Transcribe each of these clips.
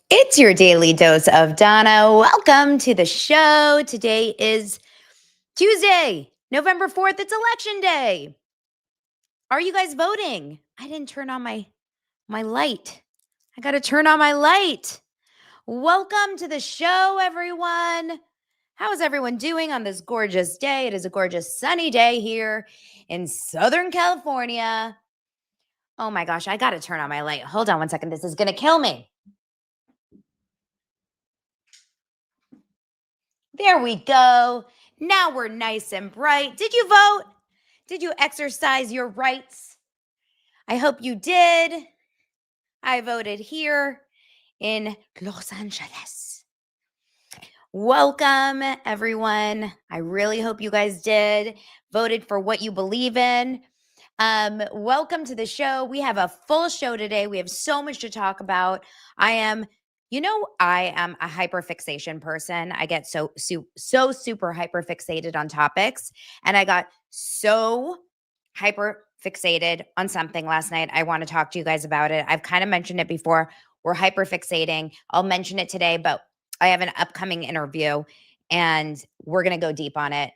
It's your daily dose of Donna. Welcome to the show. Today is Tuesday, November 4th. It's election day. Are you guys voting? I didn't turn on my light. I got to turn on my light. Welcome to the show, everyone. How is everyone doing on this gorgeous day? It is a gorgeous sunny day here in Southern California. Oh my gosh, I got to turn on my light. Hold on one second. This is going to kill me. There we go. Now we're nice and bright. Did you vote? Did you exercise your rights? I hope you did. I voted here in Los Angeles. Welcome, everyone. I really hope you guys did. Voted for what you believe in. Welcome to the show. We have a full show today. We have so much to talk about. I am a hyperfixation person. I get so super hyperfixated on topics. And I got so hyperfixated on something last night. I want to talk to you guys about it. I've kind of mentioned it before. We're hyperfixating. I'll mention it today, but I have an upcoming interview and we're going to go deep on it.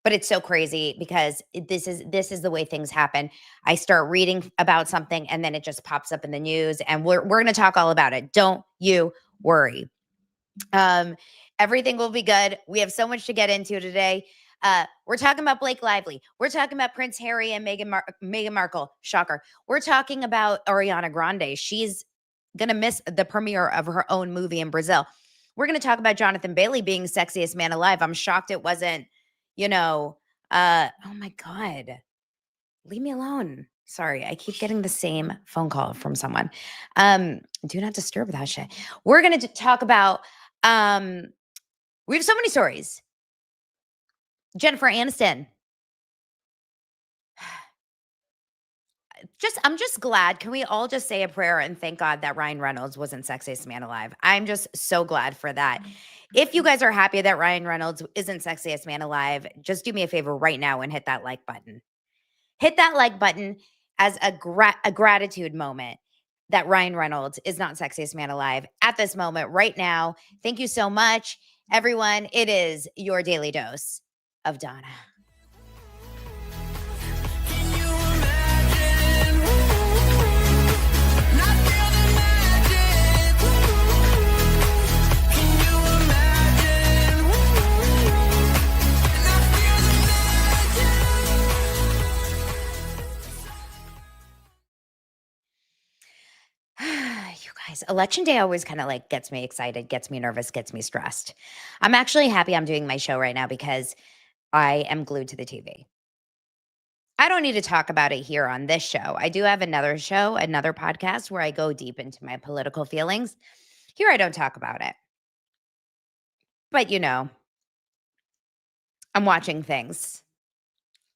But it's so crazy because this is the way things happen. I start reading about something and then it just pops up in the news, and we're going to talk all about it. Don't you worry. Everything will be good. We have so much to get into today. We're talking about Blake Lively. We're talking about Prince Harry and Meghan Markle. Shocker. We're talking about Ariana Grande. She's going to miss the premiere of her own movie in Brazil. We're going to talk about Jonathan Bailey being Sexiest Man Alive. I'm shocked it wasn't, oh my God, leave me alone. Sorry, I keep getting the same phone call from someone. Do not disturb that shit. We're going to talk about, we have so many stories. Jennifer Aniston. I'm just glad. Can we all just say a prayer and thank God that Ryan Reynolds wasn't Sexiest Man Alive? I'm just so glad for that. If you guys are happy that Ryan Reynolds isn't Sexiest Man Alive, just do me a favor right now and hit that like button. Hit that like button as a gratitude moment that Ryan Reynolds is not Sexiest Man Alive at this moment right now. Thank you so much, everyone. It is your daily dose of Donna. You guys, election day always kind of like gets me excited, gets me nervous, gets me stressed. I'm actually happy I'm doing my show right now because I am glued to the TV. I don't need to talk about it here on this show. I do have another show, another podcast where I go deep into my political feelings. Here I don't talk about it. But I'm watching things.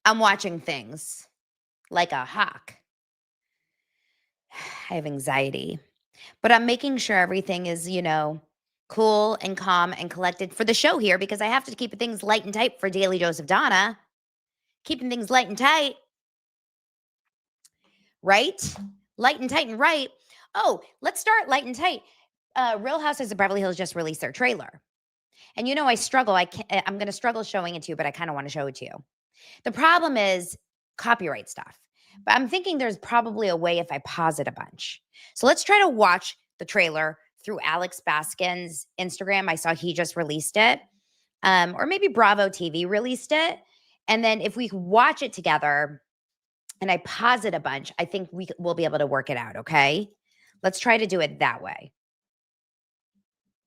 I'm watching things like a hawk. I have anxiety. But I'm making sure everything is, cool and calm and collected for the show here because I have to keep things light and tight for Daily Dose of Donna. Keeping things light and tight. Right? Light and tight and right. Oh, let's start light and tight. Real Housewives of Beverly Hills just released their trailer. And I struggle. I'm going to struggle showing it to you, but I kind of want to show it to you. The problem is copyright stuff. But I'm thinking there's probably a way if I pause it a bunch. So let's try to watch the trailer through Alex Baskin's Instagram. I saw he just released it. Or maybe Bravo TV released it. And then if we watch it together and I pause it a bunch, I think we'll be able to work it out, okay? Let's try to do it that way.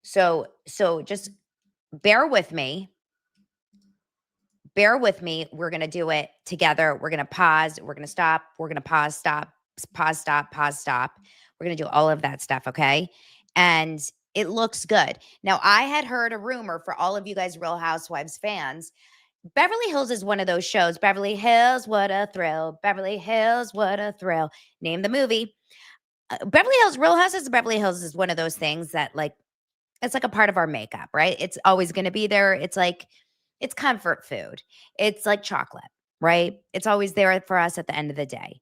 So just bear with me. Bear with me. We're going to do it together. We're going to pause. We're going to stop. We're going to pause, stop, pause, stop, pause, stop. We're going to do all of that stuff, okay? And it looks good. Now, I had heard a rumor for all of you guys Real Housewives fans. Beverly Hills is one of those shows. Beverly Hills, what a thrill. Beverly Hills, what a thrill. Name the movie. Beverly Hills, Real Housewives of Beverly Hills is one of those things that it's like a part of our makeup, right? It's always going to be there. It's comfort food. It's like chocolate, right? It's always there for us at the end of the day.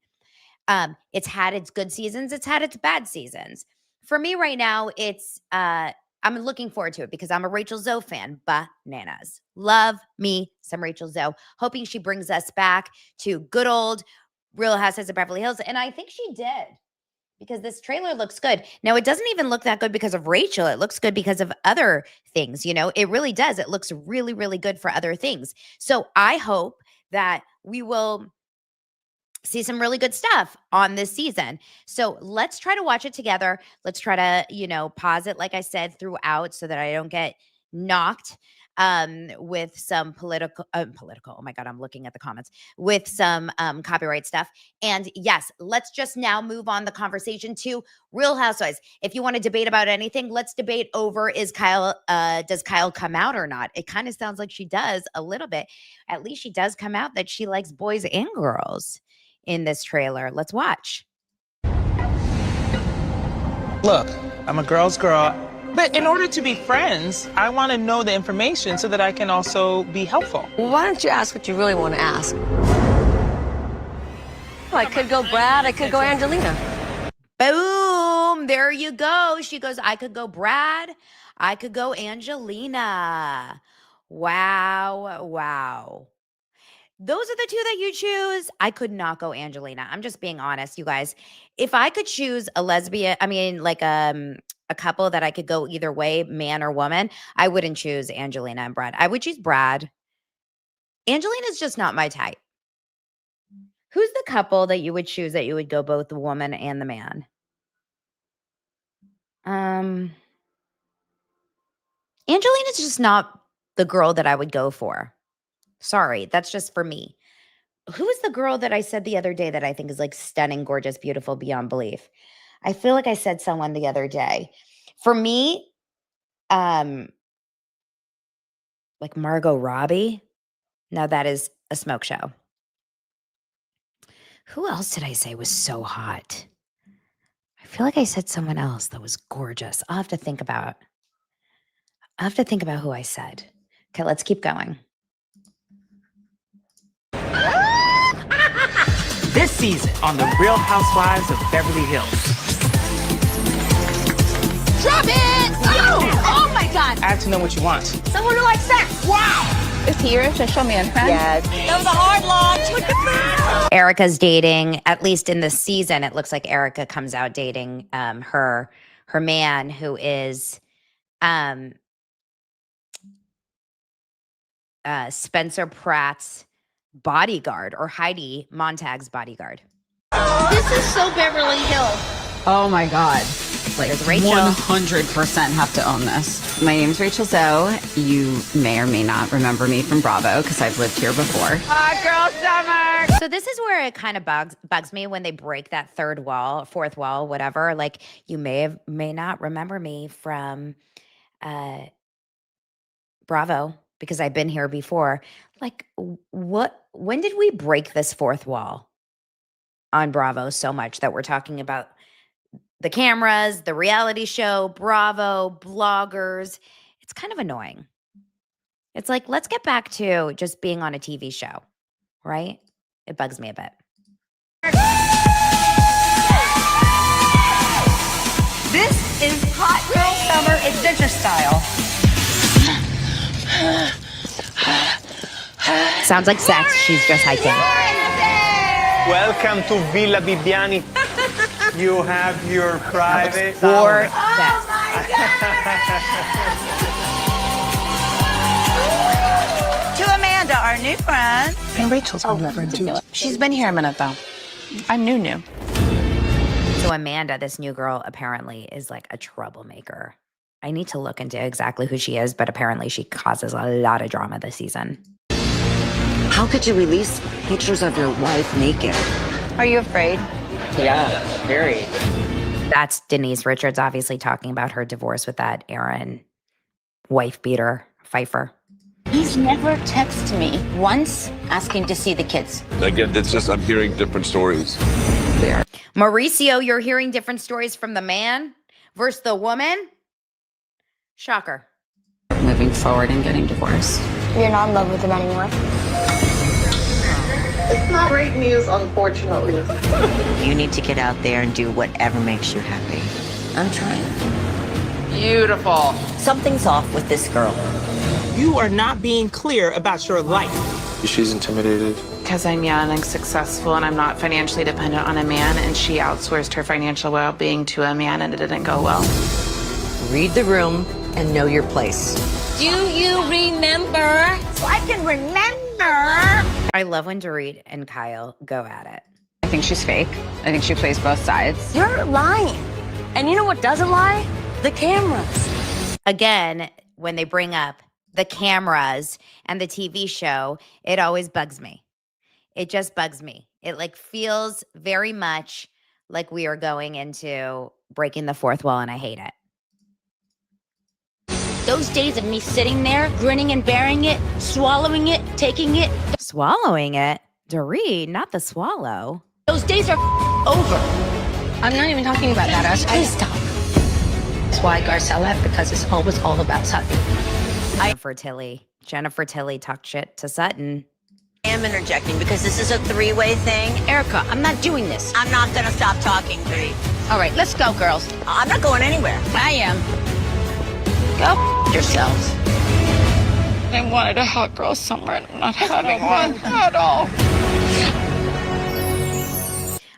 It's had its good seasons. It's had its bad seasons. For me right now, it's I'm looking forward to it because I'm a Rachel Zoe fan. Bananas. Love me some Rachel Zoe. Hoping she brings us back to good old Real Housewives of Beverly Hills. And I think she did because this trailer looks good. Now, it doesn't even look that good because of Rachel. It looks good because of other things, you know? It really does. It looks really, really good for other things. So I hope that we will see some really good stuff on this season. So let's try to watch it together. Let's try to, you know, pause it, like I said, throughout so that I don't get knocked with some political, oh my God, I'm looking at the comments, with some copyright stuff. And yes, let's just now move on the conversation to Real Housewives. If you want to debate about anything, let's debate over does Kyle come out or not? It kind of sounds like she does a little bit. At least she does come out that she likes boys and girls in this trailer. Let's watch. Look, I'm a girl's girl, but in order to be friends, I want to know the information so that I can also be helpful. Well, why don't you ask what you really want to ask? I could go Brad, I could go Angelina. Boom, there you go. She goes, I could go Brad, I could go Angelina. Wow, wow. Those are the two that you choose. I could not go Angelina. I'm just being honest, you guys. If I could choose a lesbian, I mean, like a couple that I could go either way, man or woman, I wouldn't choose Angelina and Brad. I would choose Brad. Angelina's just not my type. Who's the couple that you would choose that you would go both the woman and the man? Angelina's just not the girl that I would go for. Sorry, that's just for me. Who is the girl that I said the other day that I think is like stunning, gorgeous, beautiful beyond belief? I feel like I said someone the other day. For me, like Margot Robbie. Now that is a smoke show. Who else did I say was so hot? I feel like I said someone else that was gorgeous. I'll have to think about who I said. Okay, let's keep going. This season on The Real Housewives of Beverly Hills. Drop it! Oh my God! I have to know what you want. Someone who likes sex! Wow! Is he your official man friend? Yes. That was a hard launch. Look at that! Erica's dating, at least in this season, it looks like Erica comes out dating her man who is Spencer Pratt's bodyguard, or Heidi Montag's bodyguard. This is so Beverly Hills. Oh my God. Like, There's Rachel. 100% have to own this. My name's Rachel Zoe. You may or may not remember me from Bravo because I've lived here before. Hot girl summer. So this is where it kind of bugs me when they break that fourth wall, whatever. Like, you may not remember me from Bravo because I've been here before. Like, when did we break this fourth wall on Bravo so much that we're talking about the cameras, the reality show, Bravo, bloggers? It's kind of annoying. It's like, let's get back to just being on a TV show, right? It bugs me a bit. This is hot girl summer adventure style. Sounds like sex. She's just hiking. Welcome to Villa Bibbiani. You have your private. Or To Amanda, our new friend. And Rachel's my friend too. She's been here a minute though. I'm new. So Amanda, this new girl, apparently is like a troublemaker. I need to look into exactly who she is, but apparently she causes a lot of drama this season. How could you release pictures of your wife naked? Are you afraid? Yeah, very. That's Denise Richards obviously talking about her divorce with that Aaron wife beater, Pfeiffer. He's never texted me once asking to see the kids. Again, it's just I'm hearing different stories. Mauricio, you're hearing different stories from the man versus the woman? Shocker. Moving forward and getting divorced. You're not in love with him anymore. It's not great news, unfortunately. You need to get out there and do whatever makes you happy. I'm trying. Beautiful. Something's off with this girl. You are not being clear about your life. She's intimidated. Because I'm young and successful and I'm not financially dependent on a man, and she outsourced her financial well-being to a man and it didn't go well. Read the room and know your place. Do you remember? So I can remember. I love when Dorit and Kyle go at it. I think she's fake. I think she plays both sides. You're lying. And you know what doesn't lie? The cameras. Again, when they bring up the cameras and the TV show, it always bugs me. It just bugs me. It like feels very much like we are going into breaking the fourth wall, and I hate it. Those days of me sitting there, grinning and bearing it, swallowing it, taking it. Swallowing it? Dorit, not the swallow. Those days are over. I'm not even talking about that. Please stop. That's why Garcelle left, because it's always all about Sutton. Jennifer Tilly talked shit to Sutton. I am interjecting because this is a three-way thing. Erica, I'm not doing this. I'm not gonna stop talking, Bree. All right, let's go, girls. I'm not going anywhere. I am. Go yourselves. I wanted a hot girl summer and I'm not having one at all.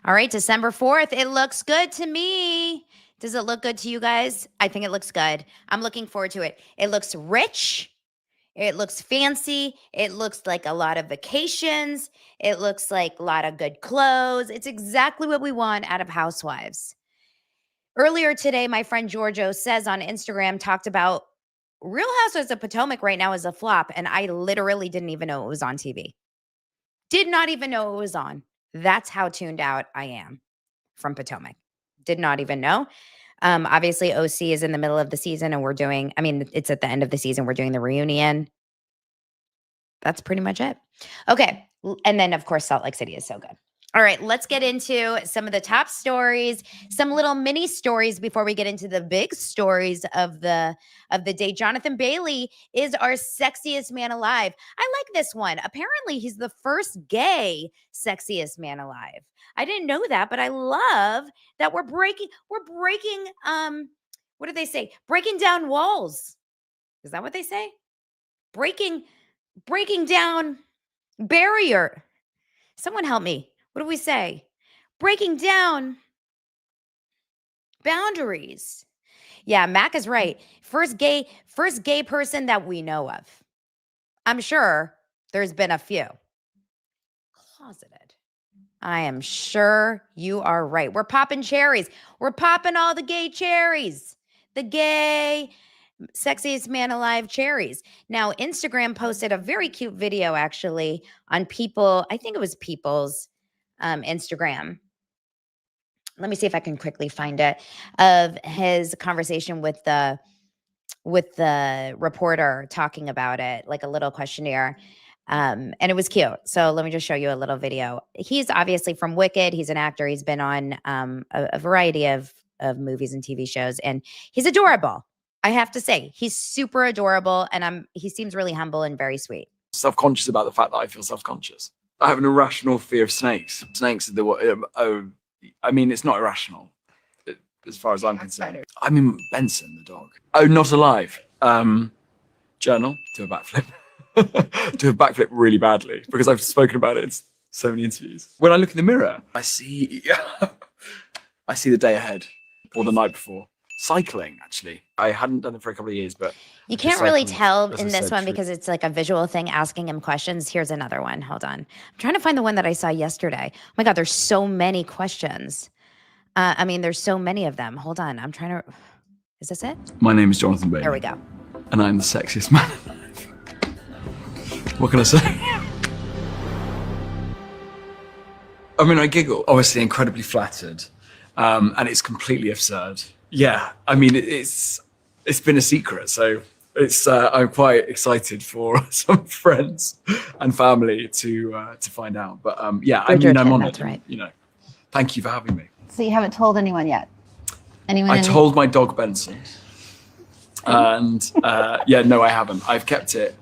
All right, December 4th. It looks good to me. Does it look good to you guys? I think it looks good. I'm looking forward to it. It looks rich. It looks fancy. It looks like a lot of vacations. It looks like a lot of good clothes. It's exactly what we want out of Housewives. Earlier today, my friend Giorgio says on Instagram, talked about Real Housewives of Potomac right now is a flop, and I literally didn't even know it was on TV. Did not even know it was on. That's how tuned out I am from Potomac. Did not even know. Obviously, OC is in the middle of the season, and it's at the end of the season. We're doing the reunion. That's pretty much it. Okay. And then, of course, Salt Lake City is so good. All right, let's get into some of the top stories, some little mini stories before we get into the big stories of the day. Jonathan Bailey is our sexiest man alive. I like this one. Apparently, he's the first gay sexiest man alive. I didn't know that, but I love that we're breaking, what do they say? Breaking down walls. Is that what they say? Breaking down barrier. Someone help me. What do we say? Breaking down boundaries. Yeah, Mac is right. First gay person that we know of. I'm sure there's been a few. Closeted. I am sure you are right. We're popping cherries. We're popping all the gay cherries. The gay sexiest man alive cherries. Now, Instagram posted a very cute video actually on People's Instagram. Let me see if I can quickly find it, of his conversation with the reporter talking about it, like a little questionnaire. And it was cute. So let me just show you a little video. He's obviously from Wicked. He's an actor. He's been on a variety of movies and TV shows, and he's adorable. I have to say, he's super adorable, and he seems really humble and very sweet. Self-conscious about the fact that I feel self-conscious. I have an irrational fear of snakes. Snakes are it's not irrational as far as I'm concerned. I mean, Benson, the dog. Oh, not alive. Journal, do a backflip. Do a backflip really badly because I've spoken about it in so many interviews. When I look in the mirror, I see the day ahead or the night before. Cycling, actually. I hadn't done it for a couple of years, but you can't really tell in this one because it's like a visual thing asking him questions. Here's another one. Hold on. I'm trying to find the one that I saw yesterday. Oh my God, there's so many questions. There's so many of them. Hold on. I'm trying to. Is this it? My name is Jonathan Bailey. There we go. And I'm the sexiest man alive. What can I say? I giggle. Obviously, incredibly flattered. And it's completely absurd. Yeah, it's been a secret, so I'm quite excited for some friends and family to find out. But I'm honored. That's right. Thank you for having me. So you haven't told anyone yet? I told my dog Benson, and no, I haven't. I've kept it.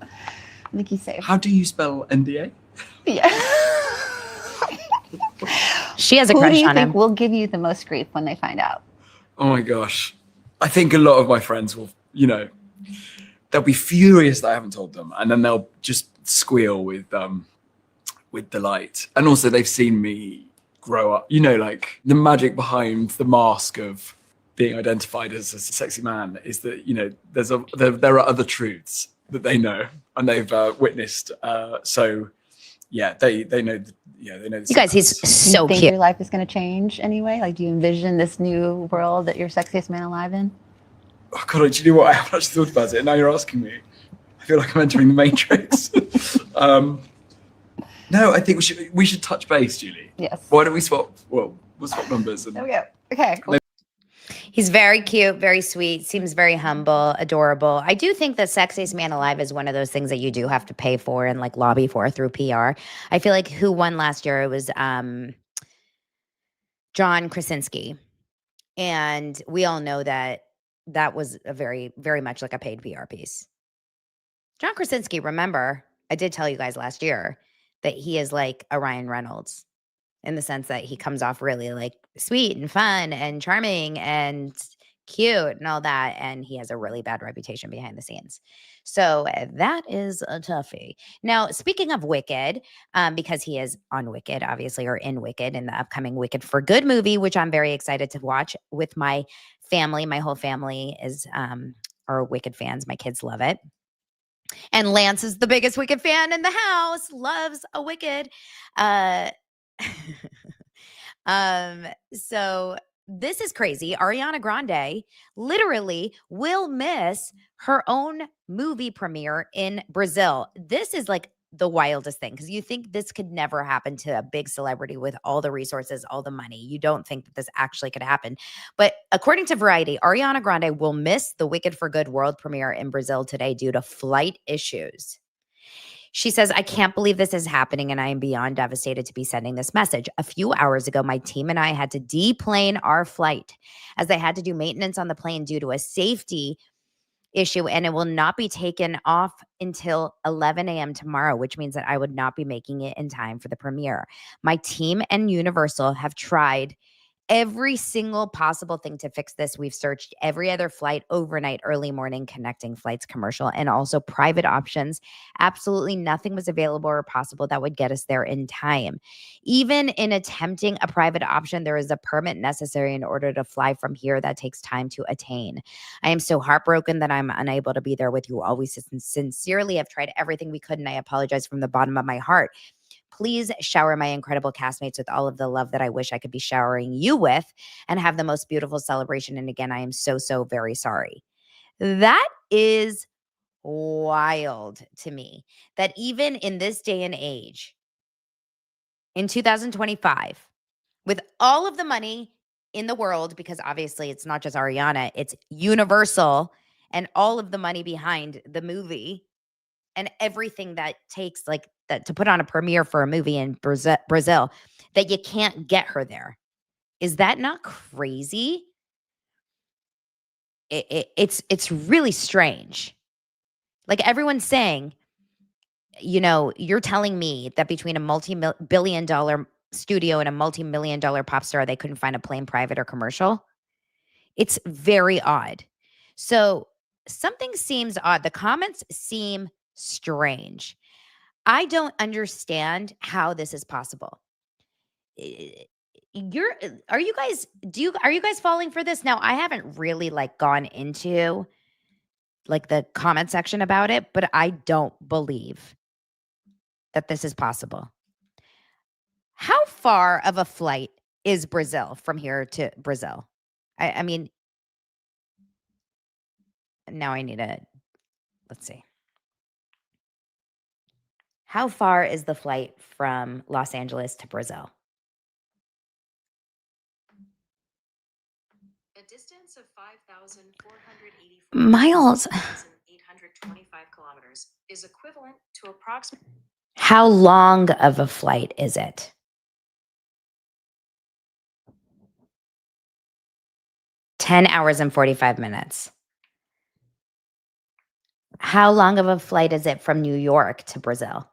Nikki safe. How do you spell NDA? Yeah. She has a crush on him. Will give you the most grief when they find out? Oh my gosh. I think a lot of my friends will, they'll be furious that I haven't told them, and then they'll just squeal with delight. And also they've seen me grow up, like the magic behind the mask of being identified as a sexy man is that, there are other truths that they know and they've witnessed. So yeah, they know. They know. You guys, he's so Do you think cute. your life is going to change anyway? Like, do you envision this new world that you're Sexiest Man Alive in? Oh God, do you know what? I haven't actually thought about it. Now you're asking me. I feel like I'm entering the Matrix. No, I think we should touch base, Julie. Yes. Why don't we swap? Well, we'll swap numbers. There we go. Okay. He's very cute, very sweet, seems very humble, adorable. I do think that Sexiest Man Alive is one of those things that you do have to pay for and like lobby for through PR. I feel like who won last year? It was John Krasinski. And we all know that was a very, very much like a paid PR piece. John Krasinski, remember, I did tell you guys last year that he is like a Ryan Reynolds in the sense that he comes off really like sweet and fun and charming and cute and all that. And he has a really bad reputation behind the scenes. So that is a toughie. Now, speaking of Wicked, because he is on Wicked, obviously, or in Wicked in the upcoming Wicked for Good movie, which I'm very excited to watch with my family. My whole family are Wicked fans. My kids love it. And Lance is the biggest Wicked fan in the house, loves a Wicked. So this is crazy. Ariana Grande literally will miss her own movie premiere in Brazil. This is like the wildest thing because you think this could never happen to a big celebrity with all the resources, all the money. You don't think that this actually could happen. But according to Variety, Ariana Grande will miss the Wicked for Good world premiere in Brazil today due to flight issues. She says, I can't believe this is happening and I am beyond devastated to be sending this message. A few hours ago, my team and I had to deplane our flight as they had to do maintenance on the plane due to a safety issue, and it will not be taken off until 11 a.m. tomorrow, which means that I would not be making it in time for the premiere. My team and Universal have tried every single possible thing to fix this. We've searched every other flight, overnight, early morning, connecting flights, commercial, and also private options. Absolutely nothing was available or possible that would get us there in time. Even in attempting a private option, there is a permit necessary in order to fly from here that takes time to attain. I am so heartbroken that I'm unable to be there with you always. Sincerely, I've tried everything we could, and I apologize from the bottom of my heart. Please shower my incredible castmates with all of the love that I wish I could be showering you with and have the most beautiful celebration. And again, I am so, so very sorry. That is wild to me that even in this day and age, in 2025, with all of the money in the world, because obviously it's not just Ariana, it's Universal and all of the money behind the movie and everything that takes like that to put on a premiere for a movie in Brazil, that you can't get her there. Is that not crazy? It's really strange. Like everyone's saying, you're telling me that between a multi-billion-dollar studio and a multi-million-dollar pop star, they couldn't find a plane, private or commercial? It's very odd. So something seems odd. The comments seem strange. I don't understand how this is possible. Are you guys falling for this? Now, I haven't really like gone into like the comment section about it, but I don't believe that this is possible. How far of a flight is Brazil from here to Brazil? I mean, now I need let's see. How far is the flight from Los Angeles to Brazil? A distance of 5,484 miles. 825 kilometers is equivalent to approximately. How long of a flight is it? $10 hours and 45 minutes. How long of a flight is it from New York to Brazil?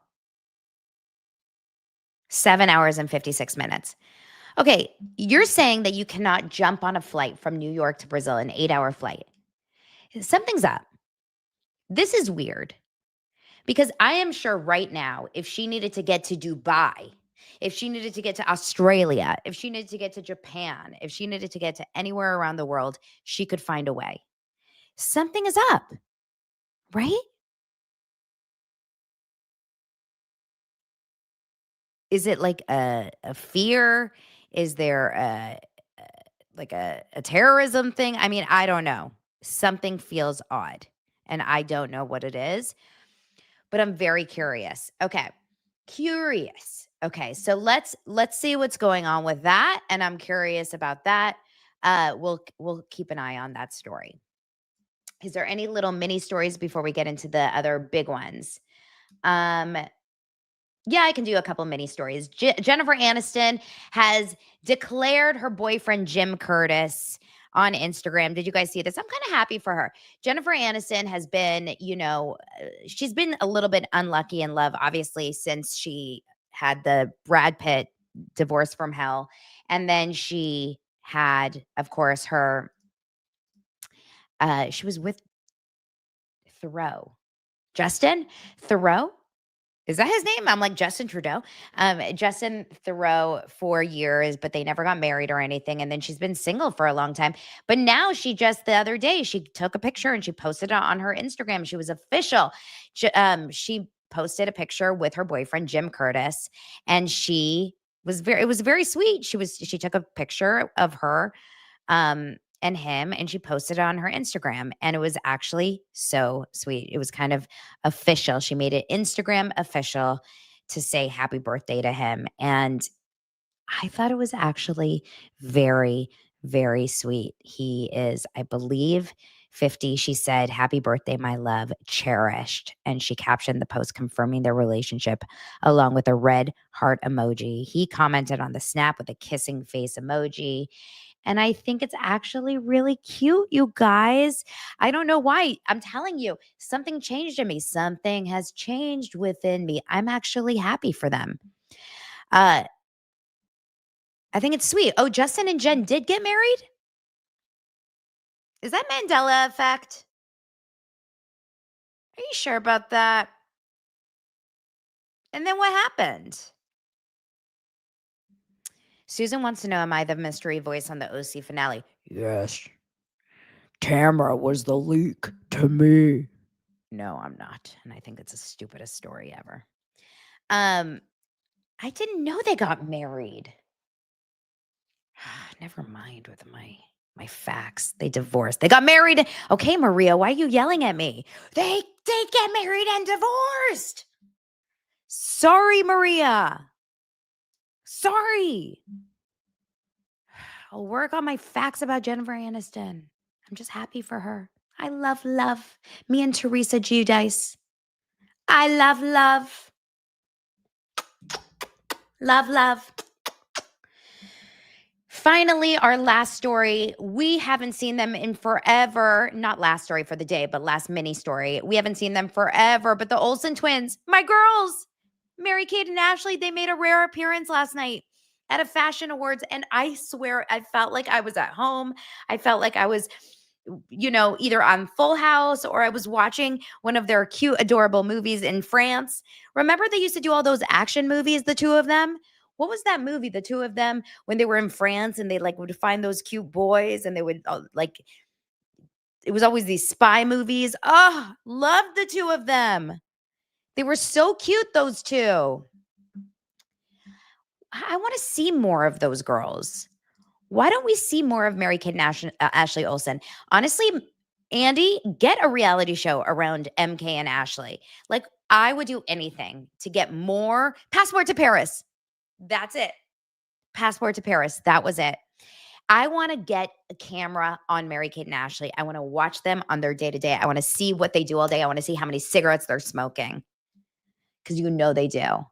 7 hours and 56 minutes. Okay, you're saying that you cannot jump on a flight from New York to Brazil, an 8-hour flight. Something's up. This is weird because I am sure right now, if she needed to get to Dubai, if she needed to get to Australia, if she needed to get to Japan, if she needed to get to anywhere around the world, she could find a way. Something is up, right? Is it like a fear? Is there a terrorism thing? I mean, I don't know. Something feels odd, and I don't know what it is, but I'm very curious. Okay. Curious. Okay, so let's see what's going on with that, and I'm curious about that. We'll keep an eye on that story. Is there any little mini stories before we get into the other big ones? Yeah, I can do a couple mini stories. Jennifer Aniston has declared her boyfriend Jim Curtis on Instagram. Did you guys see this? I'm kind of happy for her. Jennifer Aniston has been, she's been a little bit unlucky in love, obviously, since she had the Brad Pitt divorce from hell. And then she had, of course, she was with Thoreau. Justin Thoreau? Is that his name? I'm like Justin Trudeau. Justin Thoreau for years, but they never got married or anything. And then she's been single for a long time. But now she just the other day, she took a picture and she posted it on her Instagram. She was official. She posted a picture with her boyfriend, Jim Curtis. And it was very sweet. She took a picture of her and him, and she posted it on her Instagram, and it was actually so sweet. It was kind of official. She made it Instagram official to say happy birthday to him, and I thought it was actually very, very sweet. He is, I believe, 50. She said, "Happy birthday, my love, cherished." And she captioned the post confirming their relationship along with a red heart emoji. He commented on the snap with a kissing face emoji. And I think it's actually really cute, you guys. I don't know why. I'm telling you, something changed in me. Something has changed within me. I'm actually happy for them. I think it's sweet. Oh, Justin and Jen did get married? Is that Mandela effect? Are you sure about that? And then what happened? Susan wants to know, am I the mystery voice on the OC finale? Yes. Tamara was the leak to me. No, I'm not. And I think it's the stupidest story ever. I didn't know they got married. Never mind with my facts. They divorced. They got married. Okay, Maria, why are you yelling at me? They get married and divorced. Sorry, Maria. Sorry. I'll work on my facts about Jennifer Aniston. I'm just happy for her. I love. Me and Teresa Giudice. I love. Love. Finally, our last story. We haven't seen them in forever. Not last story for the day, but last mini story. We haven't seen them forever, but the Olsen twins, my girls, Mary-Kate and Ashley, they made a rare appearance last night at a fashion awards. And I swear, I felt like I was at home. I felt like I was, either on Full House or I was watching one of their cute, adorable movies in France. Remember they used to do all those action movies, the two of them? What was that movie, the two of them, when they were in France and they would find those cute boys and they would it was always these spy movies. Oh, loved the two of them. They were so cute, those two. I want to see more of those girls. Why don't we see more of Mary-Kate and Ashley Olsen? Honestly, Andy, get a reality show around MK and Ashley. I would do anything to get more. Passport to Paris. That's it. Passport to Paris. That was it. I want to get a camera on Mary-Kate and Ashley. I want to watch them on their day-to-day. I want to see what they do all day. I want to see how many cigarettes they're smoking. Because they do.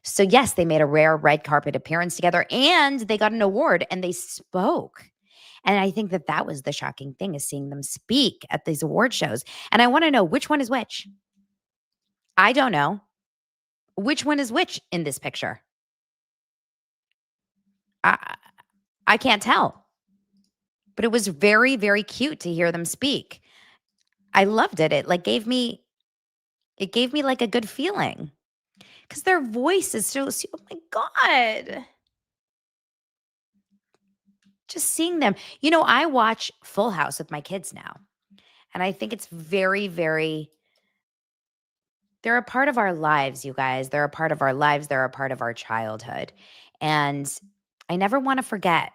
So yes, they made a rare red carpet appearance together and they got an award and they spoke. And I think that was the shocking thing, is seeing them speak at these award shows. And I want to know which one is which. I don't know. Which one is which in this picture? I can't tell. But it was very, very cute to hear them speak. I loved it. It gave me like a good feeling because their voice is so, oh my God. Just seeing them. I watch Full House with my kids now. And I think it's very, very, they're a part of our lives, you guys. They're a part of our lives. They're a part of our childhood. And I never want to forget.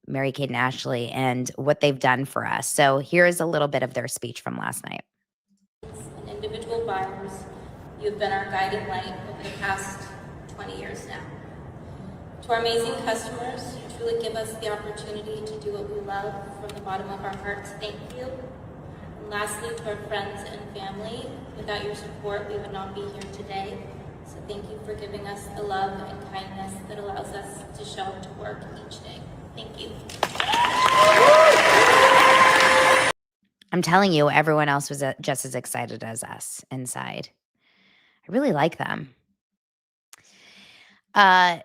Mary-Kate and Ashley and what they've done for us. So here's a little bit of their speech from last night. And individual buyers, you've been our guiding light over the past 20 years now. To our amazing customers, you truly give us the opportunity to do what we love from the bottom of our hearts. Thank you. And lastly, to our friends and family, without your support, we would not be here today. So thank you for giving us the love and kindness that allows us to show up to work each day. Thank you. I'm telling you, everyone else was just as excited as us inside. I really like them. I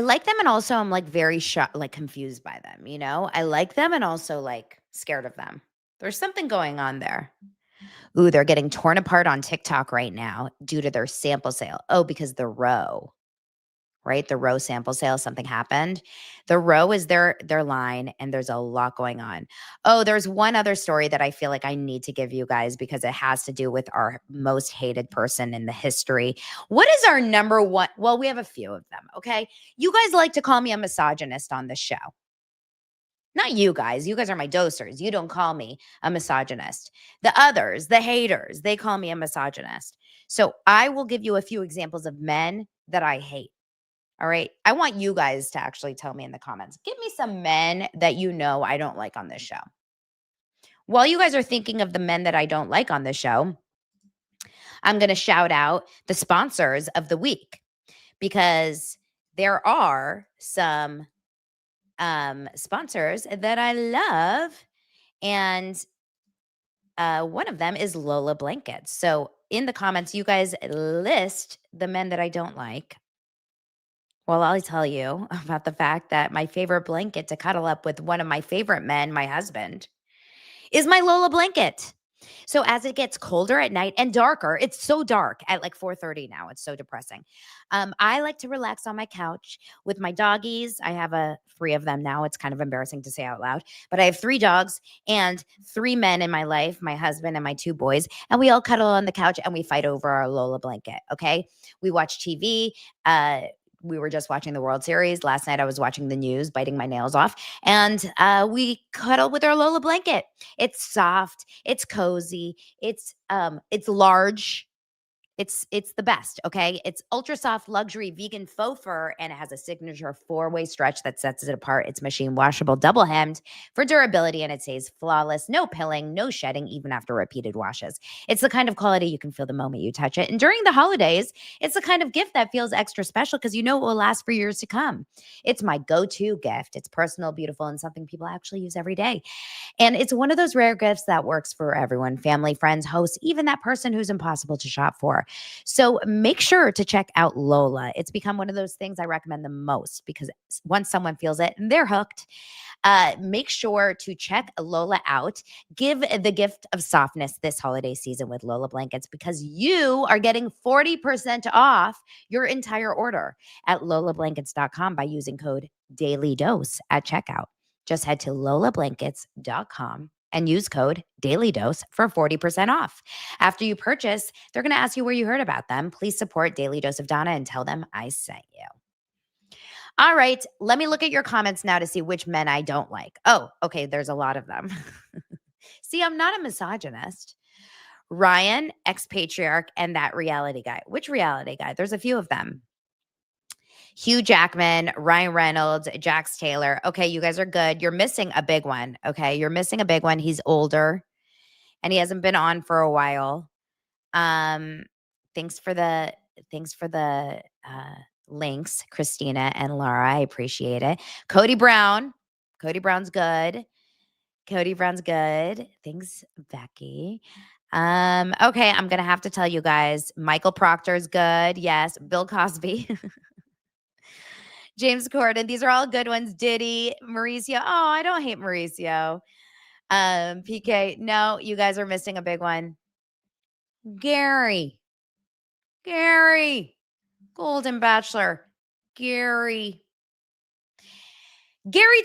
like them, and also I'm very confused by them, I like them and also scared of them. There's something going on there. Ooh, they're getting torn apart on TikTok right now due to their sample sale. Oh, because the row, right? The row sample sale, something happened. The row is their line, and there's a lot going on. Oh, there's one other story that I feel like I need to give you guys because it has to do with our most hated person in the history. What is our number one? Well, we have a few of them, okay? You guys like to call me a misogynist on the show. Not you guys. You guys are my dosers. You don't call me a misogynist. The others, the haters, they call me a misogynist. So I will give you a few examples of men that I hate. All right. I want you guys to actually tell me in the comments. Give me some men that I don't like on this show. While you guys are thinking of the men that I don't like on the show, I'm going to shout out the sponsors of the week because there are some sponsors that I love. And one of them is LOLA Blankets. So in the comments, you guys list the men that I don't like. Well, I'll tell you about the fact that my favorite blanket to cuddle up with one of my favorite men, my husband, is my LOLA blanket. So as it gets colder at night and darker, it's so dark at 4:30 now. It's so depressing. I like to relax on my couch with my doggies. I have 3 of them now. It's kind of embarrassing to say out loud, but I have 3 dogs and 3 men in my life, my husband and my 2 boys, and we all cuddle on the couch and we fight over our LOLA blanket, okay? We watch TV. We were just watching the World Series. Last night I was watching the news, biting my nails off, and we cuddle with our LOLA blanket. It's soft, it's cozy, it's large. It's the best, okay? It's ultra soft, luxury, vegan faux fur, and it has a signature 4-way stretch that sets it apart. It's machine washable, double hemmed for durability, and it stays flawless. No pilling, no shedding, even after repeated washes. It's the kind of quality you can feel the moment you touch it. And during the holidays, it's the kind of gift that feels extra special because it will last for years to come. It's my go-to gift. It's personal, beautiful, and something people actually use every day. And it's one of those rare gifts that works for everyone, family, friends, hosts, even that person who's impossible to shop for. So make sure to check out LOLA. It's become one of those things I recommend the most because once someone feels it, they're hooked. Make sure to check LOLA out. Give the gift of softness this holiday season with LOLA Blankets because you are getting 40% off your entire order at LOLABlankets.com by using code DailyDose at checkout. Just head to LOLABlankets.com and use code DailyDose for 40% off. After you purchase, they're going to ask you where you heard about them. Please support Daily Dose of Donna and tell them I sent you. All right, let me look at your comments now to see which men I don't like. Oh, okay, there's a lot of them. See, I'm not a misogynist. Ryan, ex-patriarch, and that reality guy. Which reality guy? There's a few of them. Hugh Jackman, Ryan Reynolds, Jax Taylor. Okay, you guys are good. You're missing a big one. Okay, you're missing a big one. He's older, and he hasn't been on for a while. Thanks for the links, Christina and Laura. I appreciate it. Cody Brown. Cody Brown's good. Thanks, Becky. Okay, I'm gonna have to tell you guys. Michael Proctor's good. Yes. Bill Cosby. James Corden. These are all good ones. Diddy, Mauricio. Oh, I don't hate Mauricio. PK. No, you guys are missing a big one. Gary. Golden Bachelor. Gary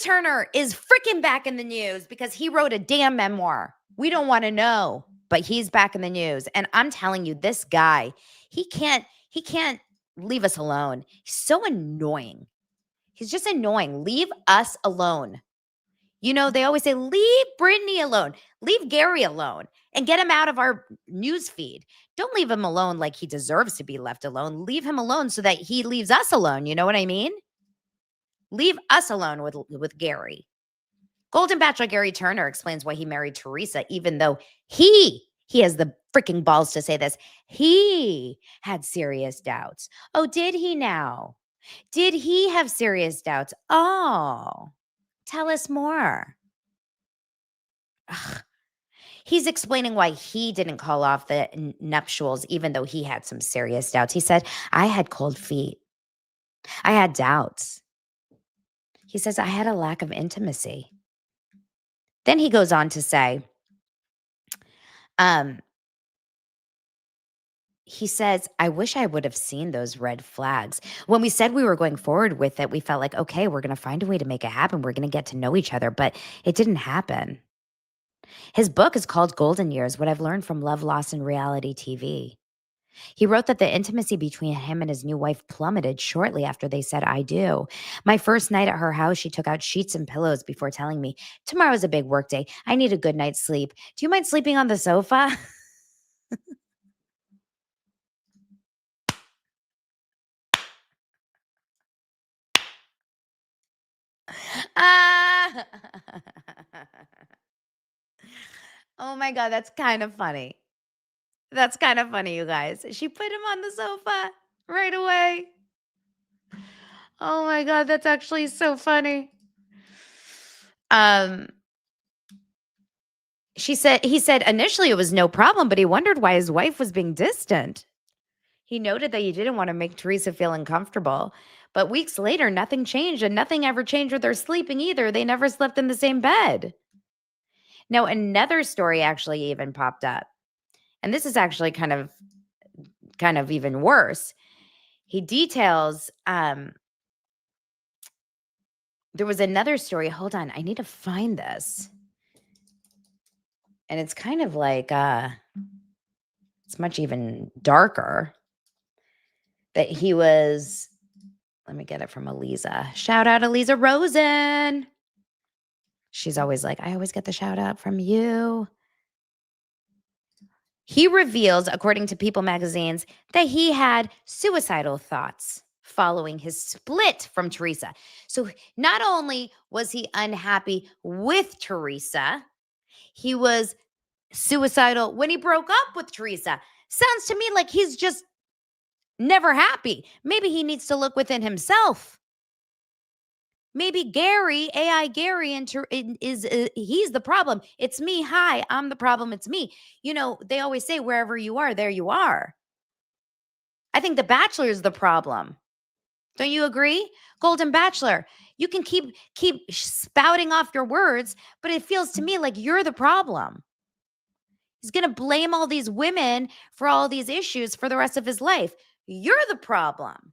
Turner is freaking back in the news because he wrote a damn memoir. We don't want to know, but he's back in the news. And I'm telling you, this guy, he can't leave us alone. He's so annoying. He's just annoying. Leave us alone. You know, they always say, leave Brittany alone, leave Gary alone, and get him out of our news feed. Don't leave him alone like he deserves to be left alone. Leave him alone so that he leaves us alone. You know what I mean? Leave us alone with Gary. Golden Bachelor Gary Turner explains why he married Teresa, even though he has the freaking balls to say this. He had serious doubts. Oh, did he now? Did he have serious doubts? Oh, tell us more. Ugh. He's explaining why he didn't call off the nuptials, even though he had some serious doubts. He said, I had cold feet. I had doubts. He says, I had a lack of intimacy. Then he goes on to say, he says, I wish I would have seen those red flags. When we said we were going forward with it, we felt like, okay, we're going to find a way to make it happen. We're going to get to know each other, but it didn't happen. His book is called Golden Years, What I've Learned from Love, Loss, and Reality TV. He wrote that the intimacy between him and his new wife plummeted shortly after they said, I do. My first night at her house, she took out sheets and pillows before telling me, tomorrow's a big work day. I need a good night's sleep. Do you mind sleeping on the sofa? Oh my God, that's kind of funny. That's kind of funny, you guys. She put him on the sofa right away. Oh my God, that's actually so funny. He said initially it was no problem, but he wondered why his wife was being distant. He noted that he didn't want to make Teresa feel uncomfortable. But weeks later, nothing changed, and nothing ever changed with their sleeping either. They never slept in the same bed. Now, another story actually even popped up. And this is actually kind of even worse. He details, there was another story. Hold on, I need to find this. And it's kind of like, it's much even darker. That he was, let me get it from Eliza. Shout out Eliza Rosen. She's always like, I always get the shout out from you. He reveals, according to People magazines, that he had suicidal thoughts following his split from Teresa. So not only was he unhappy with Teresa, he was suicidal when he broke up with Teresa. Sounds to me like he's just never happy. Maybe he needs to look within himself. Maybe Gary, AI Gary, he's the problem. It's me. Hi, I'm the problem. It's me. You know, they always say wherever you are, there you are. I think the Bachelor is the problem. Don't you agree? Golden Bachelor, you can keep spouting off your words, but it feels to me like you're the problem. He's going to blame all these women for all these issues for the rest of his life. You're the problem.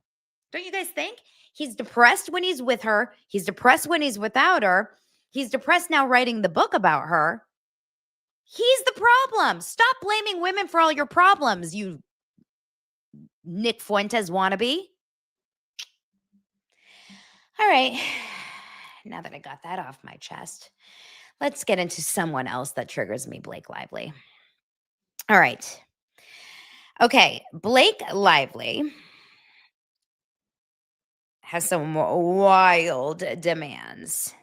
Don't you guys think? He's depressed when he's with her. He's depressed when he's without her. He's depressed now writing the book about her. He's the problem. Stop blaming women for all your problems, you Nick Fuentes wannabe. All right. Now that I got that off my chest, let's get into someone else that triggers me, Blake Lively. All right. Okay, Blake Lively has some wild demands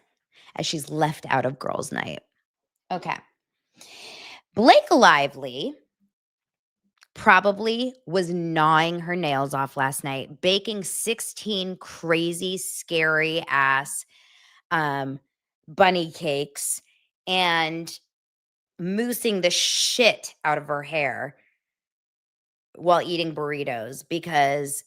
as she's left out of girls' night. Okay. Blake Lively probably was gnawing her nails off last night, baking 16 crazy, scary ass bunny cakes and moosing the shit out of her hair while eating burritos because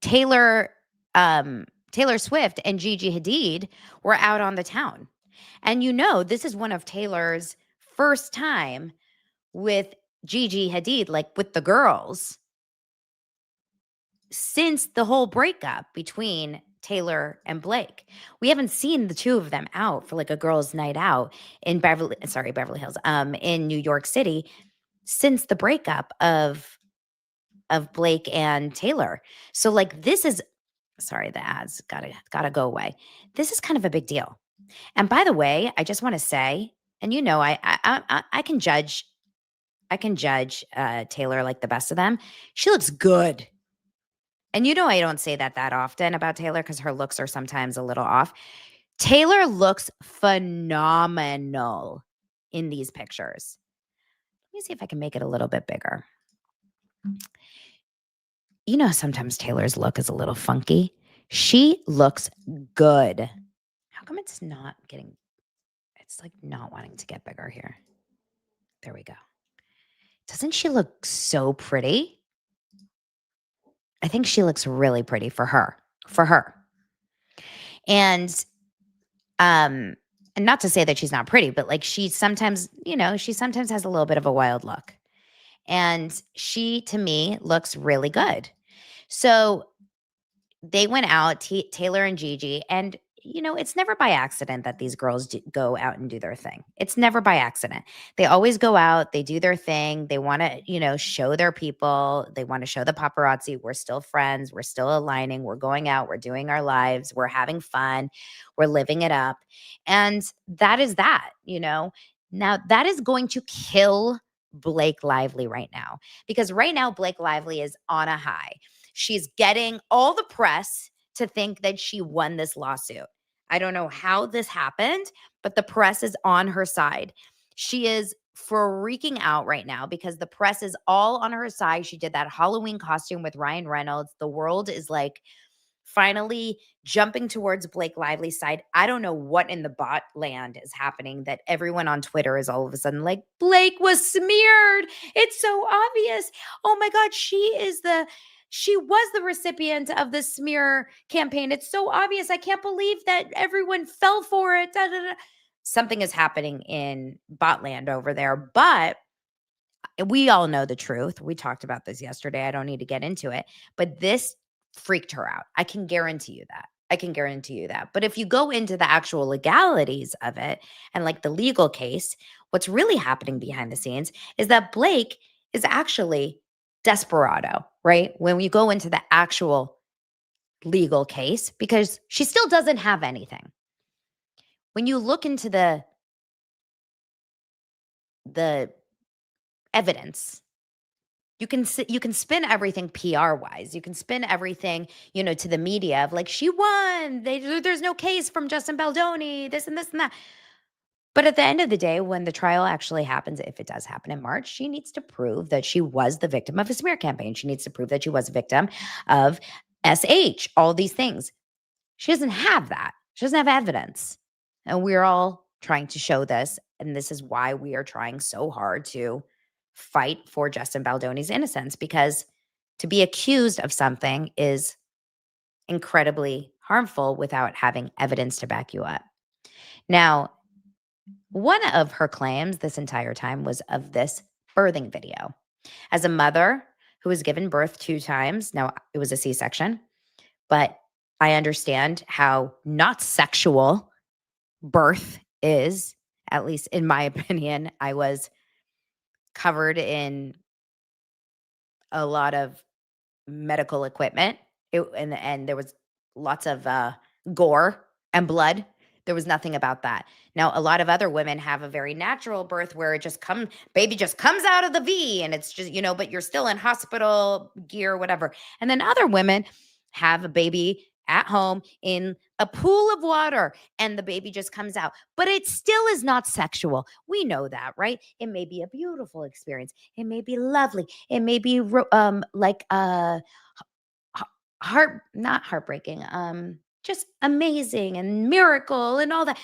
Taylor Swift and Gigi Hadid were out on the town. And this is one of Taylor's first time with Gigi Hadid, like with the girls, since the whole breakup between Taylor and Blake. We haven't seen the two of them out for like a girls' night out in Beverly Hills, in New York City since the breakup of Blake and Taylor. So like this is, sorry, the ads gotta go away. This is kind of a big deal. And by the way, I just want to say, and I can judge Taylor like the best of them. She looks good. And I don't say that often about Taylor because her looks are sometimes a little off. Taylor looks phenomenal in these pictures. Let me see if I can make it a little bit bigger. Sometimes Taylor's look is a little funky. She looks good. How come it's not wanting to get bigger here? There we go. Doesn't she look so pretty? I think she looks really pretty for her. And not to say that she's not pretty, but like she sometimes has a little bit of a wild look. And she, to me, looks really good. So they went out, Taylor and Gigi, and it's never by accident that these girls go out and do their thing. It's never by accident. They always go out, they do their thing. They want to, show their people. They want to show the paparazzi we're still friends. We're still aligning. We're going out. We're doing our lives. We're having fun. We're living it up. And that is that, Now that is going to kill Blake Lively right now, because right now Blake Lively is on a high. She's getting all the press to think that she won this lawsuit. I don't know how this happened, but the press is on her side. She is freaking out right now because the press is all on her side. She did that Halloween costume with Ryan Reynolds. The world is like finally jumping towards Blake Lively's side. I don't know what in the bot land is happening that everyone on Twitter is all of a sudden like, Blake was smeared. It's so obvious. Oh my God, she was the recipient of the smear campaign. It's so obvious. I can't believe that everyone fell for it. Da, da, da. Something is happening in Botland over there, but we all know the truth. We talked about this yesterday. I don't need to get into it, but this freaked her out. I can guarantee you that. But if you go into the actual legalities of it and like the legal case, what's really happening behind the scenes is that Blake is actually desperado, right? When you go into the actual legal case, because she still doesn't have anything. When you look into the evidence, you can spin everything PR wise. You can spin everything, to the media of like, she won. There's no case from Justin Baldoni, this and this and that. But at the end of the day, when the trial actually happens, if it does happen in March, she needs to prove that she was the victim of a smear campaign. She needs to prove that she was a victim of SH, all these things. She doesn't have that. She doesn't have evidence. And we're all trying to show this. And this is why we are trying so hard to fight for Justin Baldoni's innocence, because to be accused of something is incredibly harmful without having evidence to back you up. Now, one of her claims this entire time was of this birthing video. As a mother who was given birth 2 times, now it was a C-section, but I understand how not sexual birth is, at least in my opinion. I was covered in a lot of medical equipment, and there was lots of gore and blood. There was nothing about that. Now, a lot of other women have a very natural birth where baby just comes out of the V, and it's just, but you're still in hospital gear, whatever. And then other women have a baby at home in a pool of water and the baby just comes out, but it still is not sexual. We know that, right? It may be a beautiful experience. It may be lovely. It may be not heartbreaking, just amazing and miracle and all that.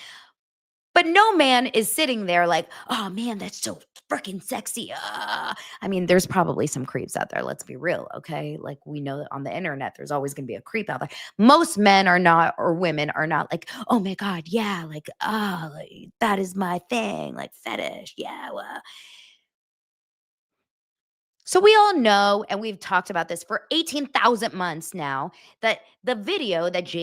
But no man is sitting there like, oh man, that's so freaking sexy. I mean, there's probably some creeps out there. Let's be real, okay? Like, we know that on the internet, there's always going to be a creep out there. Most men are not, or women are not like, oh my God, yeah, like, like, that is my thing, like fetish. Yeah, well. So we all know, and we've talked about this for 18,000 months now, that the video that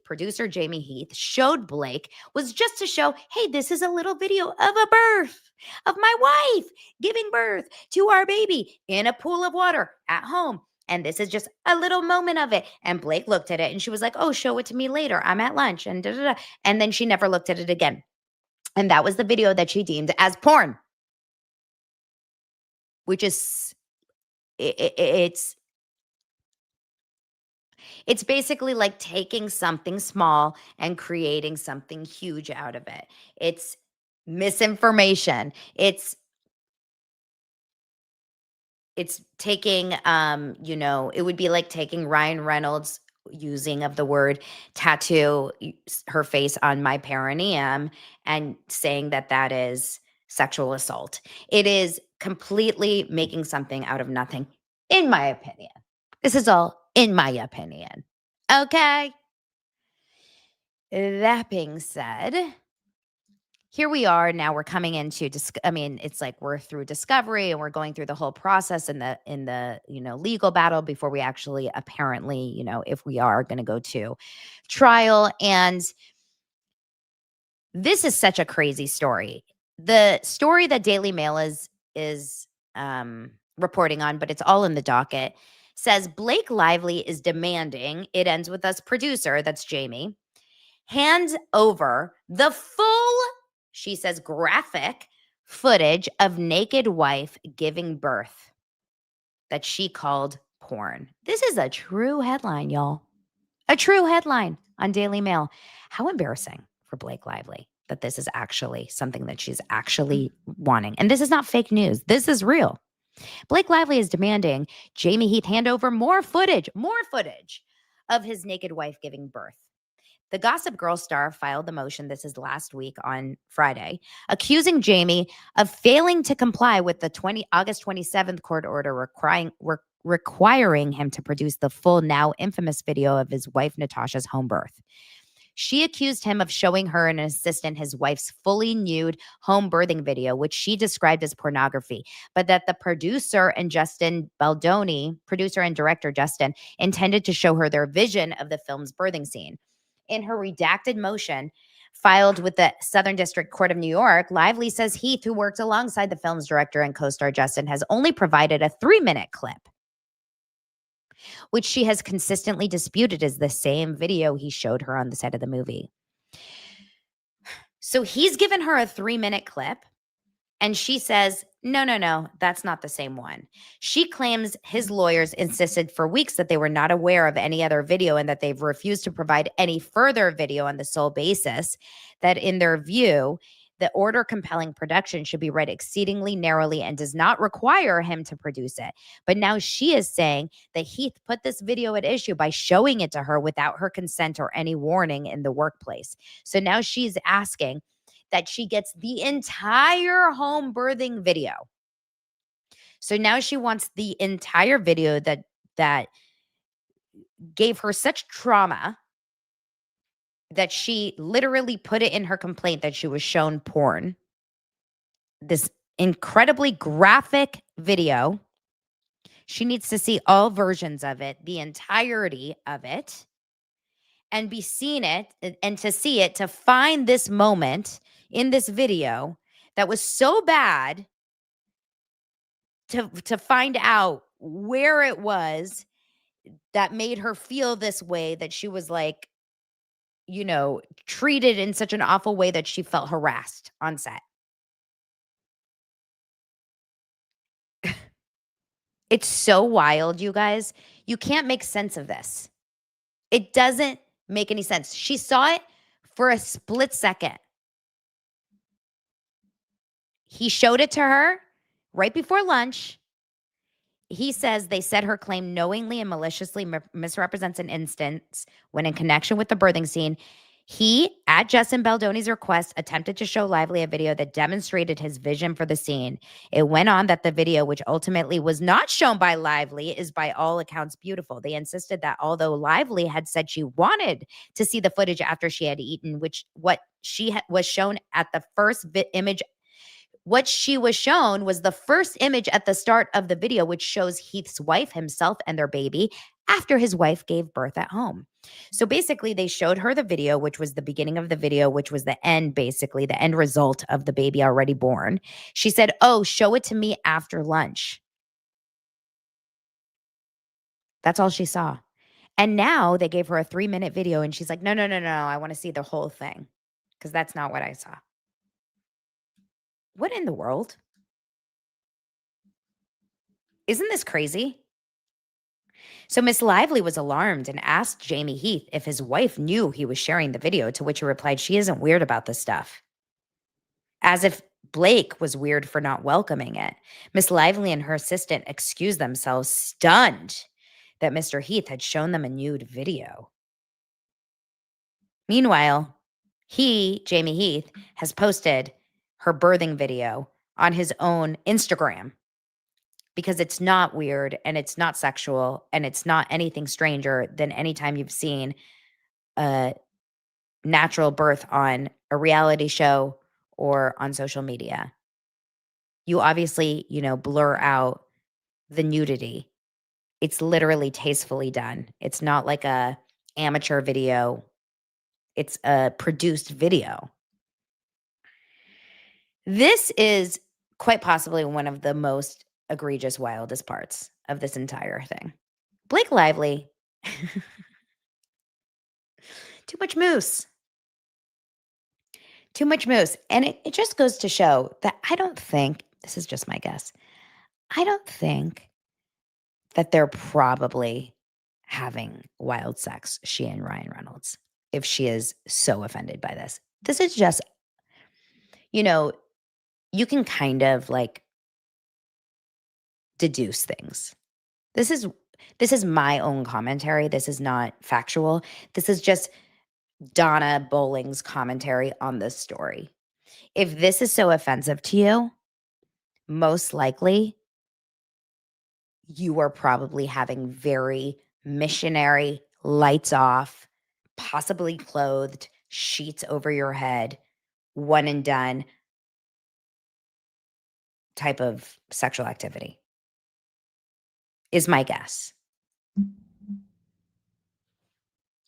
producer Jamie Heath, showed Blake was just to show, hey, this is a little video of a birth of my wife giving birth to our baby in a pool of water at home. And this is just a little moment of it. And Blake looked at it and she was like, oh, show it to me later. I'm at lunch. And And then she never looked at it again. And that was the video that she deemed as porn, which is it's basically like taking something small and creating something huge out of it. It's misinformation. It's taking it would be like taking Ryan Reynolds using of the word tattoo her face on my perineum and saying that that is sexual assault. It is completely making something out of nothing, in my opinion. This is all in my opinion. Okay. That being said, here we are now. We're coming into it's like we're through discovery and we're going through the whole process in the legal battle before we actually apparently, if we are going to go to trial. And this is such a crazy story. The story that Daily Mail is reporting on, but it's all in the docket, says Blake Lively is demanding, it ends with us producer, that's Jamie, hands over the full, she says, graphic footage of naked wife giving birth that she called porn. This is a true headline, y'all. A true headline on Daily Mail. How embarrassing for Blake Lively that this is actually something that she's actually wanting. And this is not fake news. This is real. Blake Lively is demanding Jamie Heath hand over more footage of his naked wife giving birth. The Gossip Girl star filed the motion, this is last week on Friday, accusing Jamie of failing to comply with the August 27th court order requiring him to produce the full, now infamous video of his wife Natasha's home birth. She accused him of showing her and an assistant his wife's fully nude home birthing video, which she described as pornography, but that the producer and director Justin, intended to show her their vision of the film's birthing scene. In her redacted motion filed with the Southern District Court of New York, Lively says Heath, who worked alongside the film's director and co-star Justin, has only provided a 3-minute clip, which she has consistently disputed is the same video he showed her on the set of the movie. So he's given her a 3-minute clip, and she says, no, that's not the same one. She claims his lawyers insisted for weeks that they were not aware of any other video and that they've refused to provide any further video on the sole basis that, in their view, the order compelling production should be read exceedingly narrowly and does not require him to produce it. But now she is saying that Heath put this video at issue by showing it to her without her consent or any warning in the workplace. So now she's asking that she gets the entire home birthing video. So now she wants the entire video that gave her such trauma that she literally put it in her complaint that she was shown porn. This incredibly graphic video. She needs to see all versions of it, the entirety of it, and be seen it, and to see it, to find this moment in this video that was so bad, to find out where it was that made her feel this way, that she was like, treated in such an awful way that she felt harassed on set. It's so wild, you guys. You can't make sense of this. It doesn't make any sense. She saw it for a split second. He showed it to her right before lunch. He says they said her claim knowingly and maliciously misrepresents an instance when in connection with the birthing scene. He, at Justin Baldoni's request, attempted to show Lively a video that demonstrated his vision for the scene. It went on that the video, which ultimately was not shown by Lively, is by all accounts beautiful. They insisted that although Lively had said she wanted to see the footage after she had eaten, which what she was shown at the first image, what she was shown was the first image at the start of the video, which shows Heath's wife, himself, and their baby after his wife gave birth at home. So basically, they showed her the video, which was the beginning of the video, which was the end, basically, the end result of the baby already born. She said, "Oh, show it to me after lunch." That's all she saw. And now they gave her a 3-minute video, and she's like, no, I want to see the whole thing because that's not what I saw. What in the world? Isn't this crazy? So Miss Lively was alarmed and asked Jamie Heath if his wife knew he was sharing the video, to which he replied, she isn't weird about this stuff. As if Blake was weird for not welcoming it. Miss Lively and her assistant excused themselves, stunned that Mr. Heath had shown them a nude video. Meanwhile, Jamie Heath, has posted her birthing video on his own Instagram because it's not weird and it's not sexual and it's not anything stranger than anytime you've seen a natural birth on a reality show or on social media. You obviously, blur out the nudity. It's literally tastefully done. It's not like a amateur video. It's a produced video. This is quite possibly one of the most egregious, wildest parts of this entire thing. Blake Lively, too much moose. Too much moose. And it just goes to show that I don't think, this is just my guess, I don't think that they're probably having wild sex, she and Ryan Reynolds, if she is so offended by this. This is just, you can kind of like deduce things. This is my own commentary. This is not factual. This is just Donna Bowling's commentary on this story. If this is so offensive to you, most likely you are probably having very missionary, lights off, possibly clothed, sheets over your head, one and done type of sexual activity, is my guess.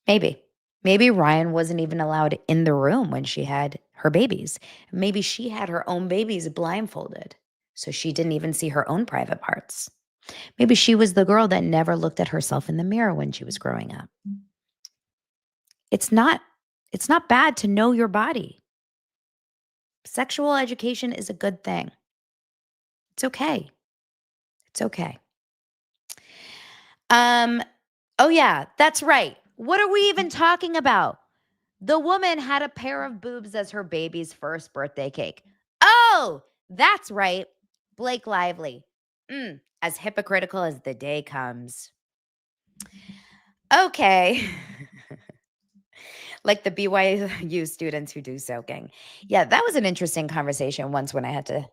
Maybe Ryan wasn't even allowed in the room when she had her babies. Maybe she had her own babies blindfolded, so she didn't even see her own private parts. Maybe she was the girl that never looked at herself in the mirror when she was growing up. It's not bad to know your body. Sexual education is a good thing. It's okay. It's okay. Oh yeah, that's right. What are we even talking about? The woman had a pair of boobs as her baby's first birthday cake. Oh, that's right. Blake Lively. As hypocritical as the day comes. Okay. Like the BYU students who do soaking. Yeah, that was an interesting conversation once when I had to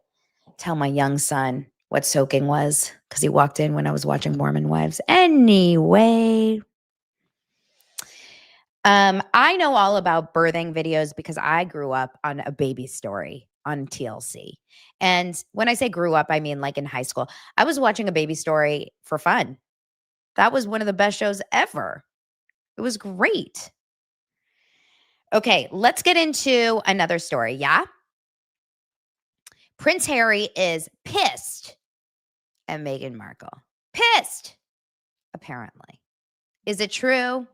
tell my young son what soaking was because he walked in when I was watching Mormon Wives. Anyway, I know all about birthing videos because I grew up on A Baby Story on TLC. And when I say grew up, I mean like in high school. I was watching A Baby Story for fun. That was one of the best shows ever. It was great. Okay, let's get into another story, yeah? Prince Harry is pissed at Meghan Markle. Pissed, apparently. Is it true?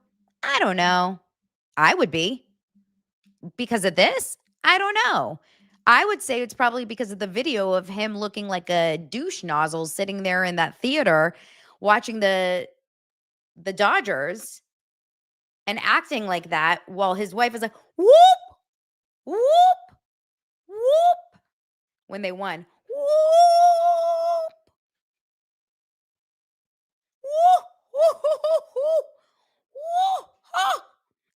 I don't know. I would be. Because of this? I don't know. I would say it's probably because of the video of him looking like a douche nozzle sitting there in that theater watching the Dodgers and acting like that while his wife is like, whoop, whoop, whoop, when they won. Whoop, whoop, whoop, whoop, whoop, whoop.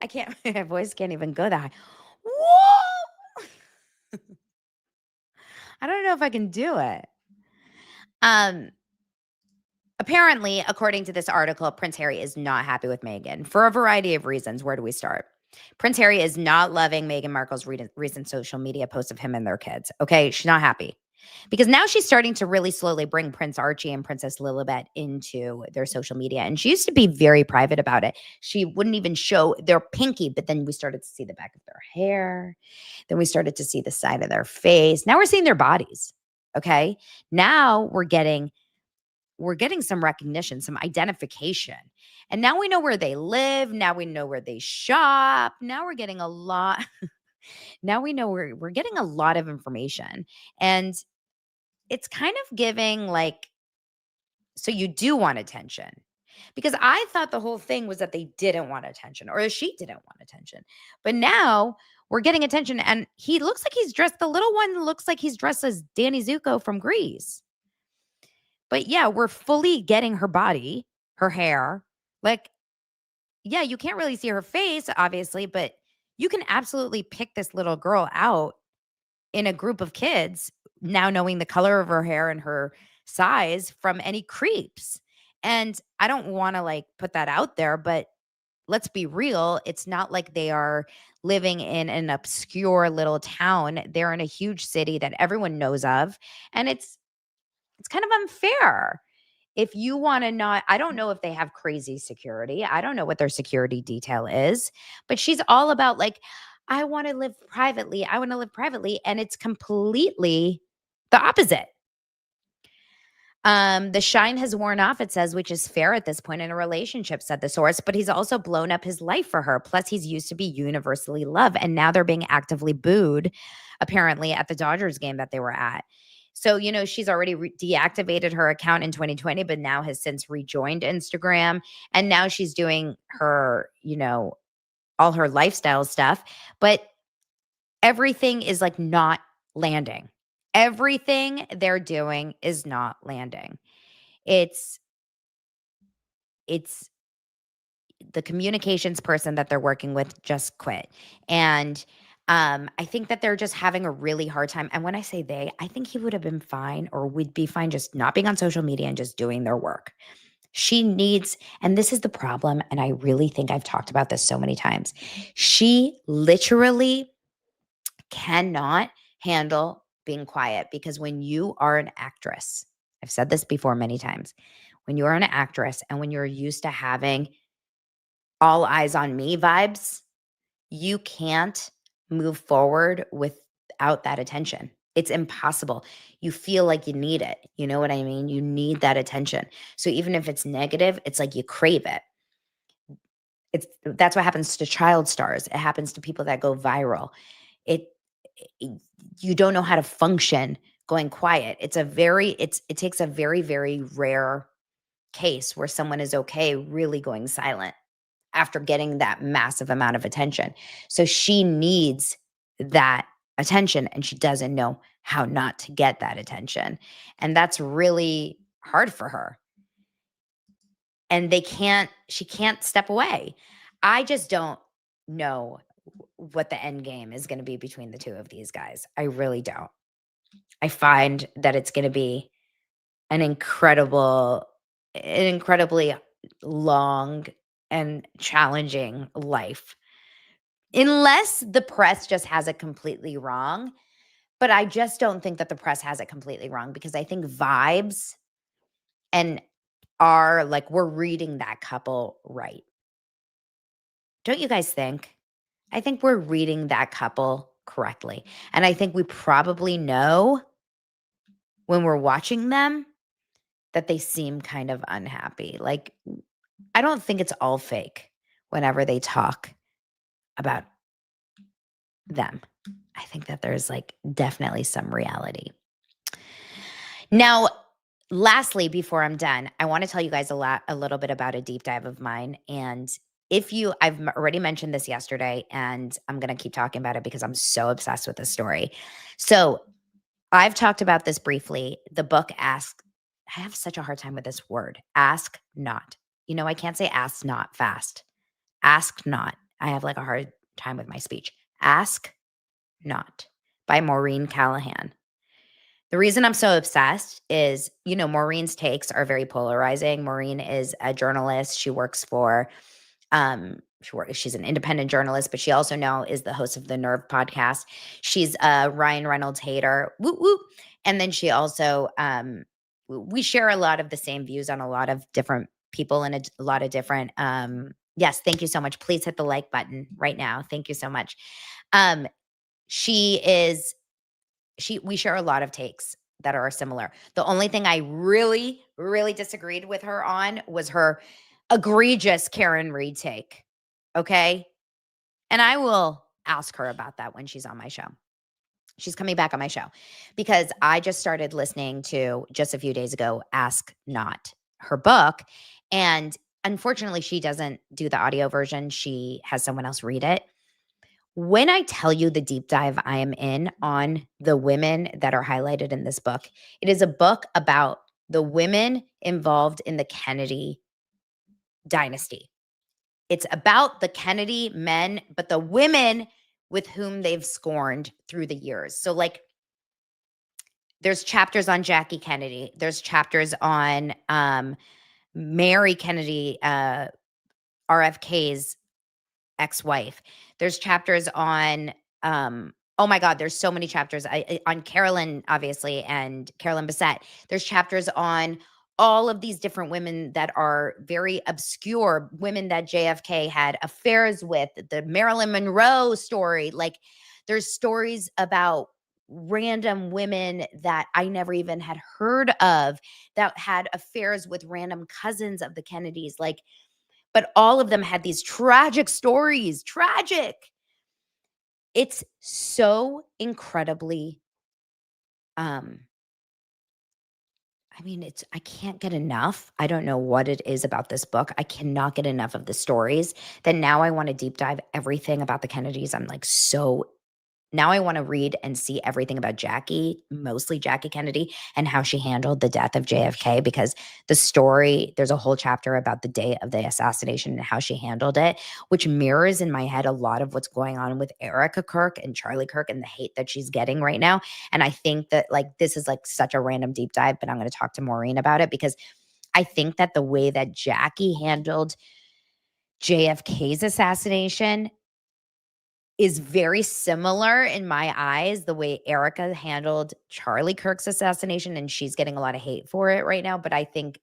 I can't, my voice can't even go that high. Whoa! I don't know if I can do it. Apparently, according to this article, Prince Harry is not happy with Meghan for a variety of reasons. Where do we start? Prince Harry is not loving Meghan Markle's recent social media posts of him and their kids. Okay, she's not happy because now she's starting to really slowly bring Prince Archie and Princess Lilibet into their social media. And she used to be very private about it. She wouldn't even show their pinky, but then we started to see the back of their hair. Then we started to see the side of their face. Now we're seeing their bodies. Okay, now we're getting some recognition, some identification. And now we know where they live. Now we know where they shop. Now we're getting a lot. Now we know we're getting a lot of information. And it's kind of giving like, so you do want attention. Because I thought the whole thing was that they didn't want attention or she didn't want attention. But now we're getting attention and he looks like he's dressed, the little one looks like he's dressed as Danny Zuko from Grease. But yeah, we're fully getting her body, her hair. Like, yeah, you can't really see her face, obviously, but you can absolutely pick this little girl out in a group of kids, now knowing the color of her hair and her size from any creeps. And I don't want to like put that out there, but let's be real. It's not like they are living in an obscure little town. They're in a huge city that everyone knows of. And it's kind of unfair. If you want to not, I don't know if they have crazy security. I don't know what their security detail is, but she's all about like, I want to live privately. I want to live privately. And it's completely the opposite. The shine has worn off, it says, which is fair at this point in a relationship, said the source, but he's also blown up his life for her. Plus, he's used to be universally loved, and now they're being actively booed, apparently, at the Dodgers game that they were at. So, you know, she's already deactivated her account in 2020, but now has since rejoined Instagram. And now she's doing her, you know, all her lifestyle stuff. But everything is like not landing. Everything they're doing is not landing. It's the communications person that they're working with just quit. And I think that they're just having a really hard time. And when I say they, I think he would have been fine or would be fine just not being on social media and just doing their work. She needs, and this is the problem, and I really think I've talked about this so many times. She literally cannot handle being quiet because when you are an actress, I've said this before many times, when you are an actress and when you're used to having all eyes on me vibes, you can't move forward without that attention. It's impossible. You feel like you need it. You know what I mean? You need that attention. So even if it's negative, it's like you crave it. That's what happens to child stars. It happens to people that go viral. You don't know how to function going quiet. It takes a very, very rare case where someone is okay really going silent after getting that massive amount of attention. So she needs that attention and she doesn't know how not to get that attention. And that's really hard for her. And she can't step away. I just don't know what the end game is going to be between the two of these guys. I really don't. I find that it's going to be an incredibly long and challenging life. Unless the press just has it completely wrong. But I just don't think that the press has it completely wrong because I think vibes and are like, we're reading that couple right. Don't you guys think? I think we're reading that couple correctly. And I think we probably know when we're watching them that they seem kind of unhappy. Like, I don't think it's all fake whenever they talk about them. I think that there's like definitely some reality. Now, lastly, before I'm done, I want to tell you guys a little bit about a deep dive of mine. And I've already mentioned this yesterday, and I'm going to keep talking about it because I'm so obsessed with this story. So I've talked about this briefly. The book I have such a hard time with this word, ask not. You know, I can't say ask not fast. Ask not. I have like a hard time with my speech. Ask Not by Maureen Callahan. The reason I'm so obsessed is, Maureen's takes are very polarizing. Maureen is a journalist. She works for, she's an independent journalist, but she also now is the host of the Nerve podcast. She's a Ryan Reynolds hater. Whoop, whoop. And then she also, we share a lot of the same views on a lot of different people and a lot of different, yes, thank you so much. Please hit the like button right now. Thank you so much. We share a lot of takes that are similar. The only thing I really, really disagreed with her on was her egregious Karen Reed take. Okay. And I will ask her about that when she's on my show. She's coming back on my show because I just started listening to, just a few days ago, Ask Not, her book. And unfortunately, she doesn't do the audio version. She has someone else read it. When I tell you the deep dive I am in on the women that are highlighted in this book, it is a book about the women involved in the Kennedy dynasty. It's about the Kennedy men, but the women with whom they've scorned through the years. So like there's chapters on Jackie Kennedy. There's chapters on Mary Kennedy, RFK's ex-wife. There's chapters on, oh my God, there's so many chapters on Carolyn, obviously, and Carolyn Bessette. There's chapters on all of these different women that are very obscure, women that JFK had affairs with, the Marilyn Monroe story. Like there's stories about random women that I never even had heard of that had affairs with random cousins of the Kennedys. Like, but all of them had these tragic stories. Tragic. It's so incredibly, I can't get enough. I don't know what it is about this book. I cannot get enough of the stories that now I want to deep dive everything about the Kennedys. I'm like, now I want to read and see everything about Jackie, mostly Jackie Kennedy, and how she handled the death of JFK, because the story, there's a whole chapter about the day of the assassination and how she handled it, which mirrors in my head a lot of what's going on with Erica Kirk and Charlie Kirk and the hate that she's getting right now. And I think that like this is like such a random deep dive, but I'm going to talk to Maureen about it because I think that the way that Jackie handled JFK's assassination is very similar in my eyes, the way Erica handled Charlie Kirk's assassination, and she's getting a lot of hate for it right now. But I think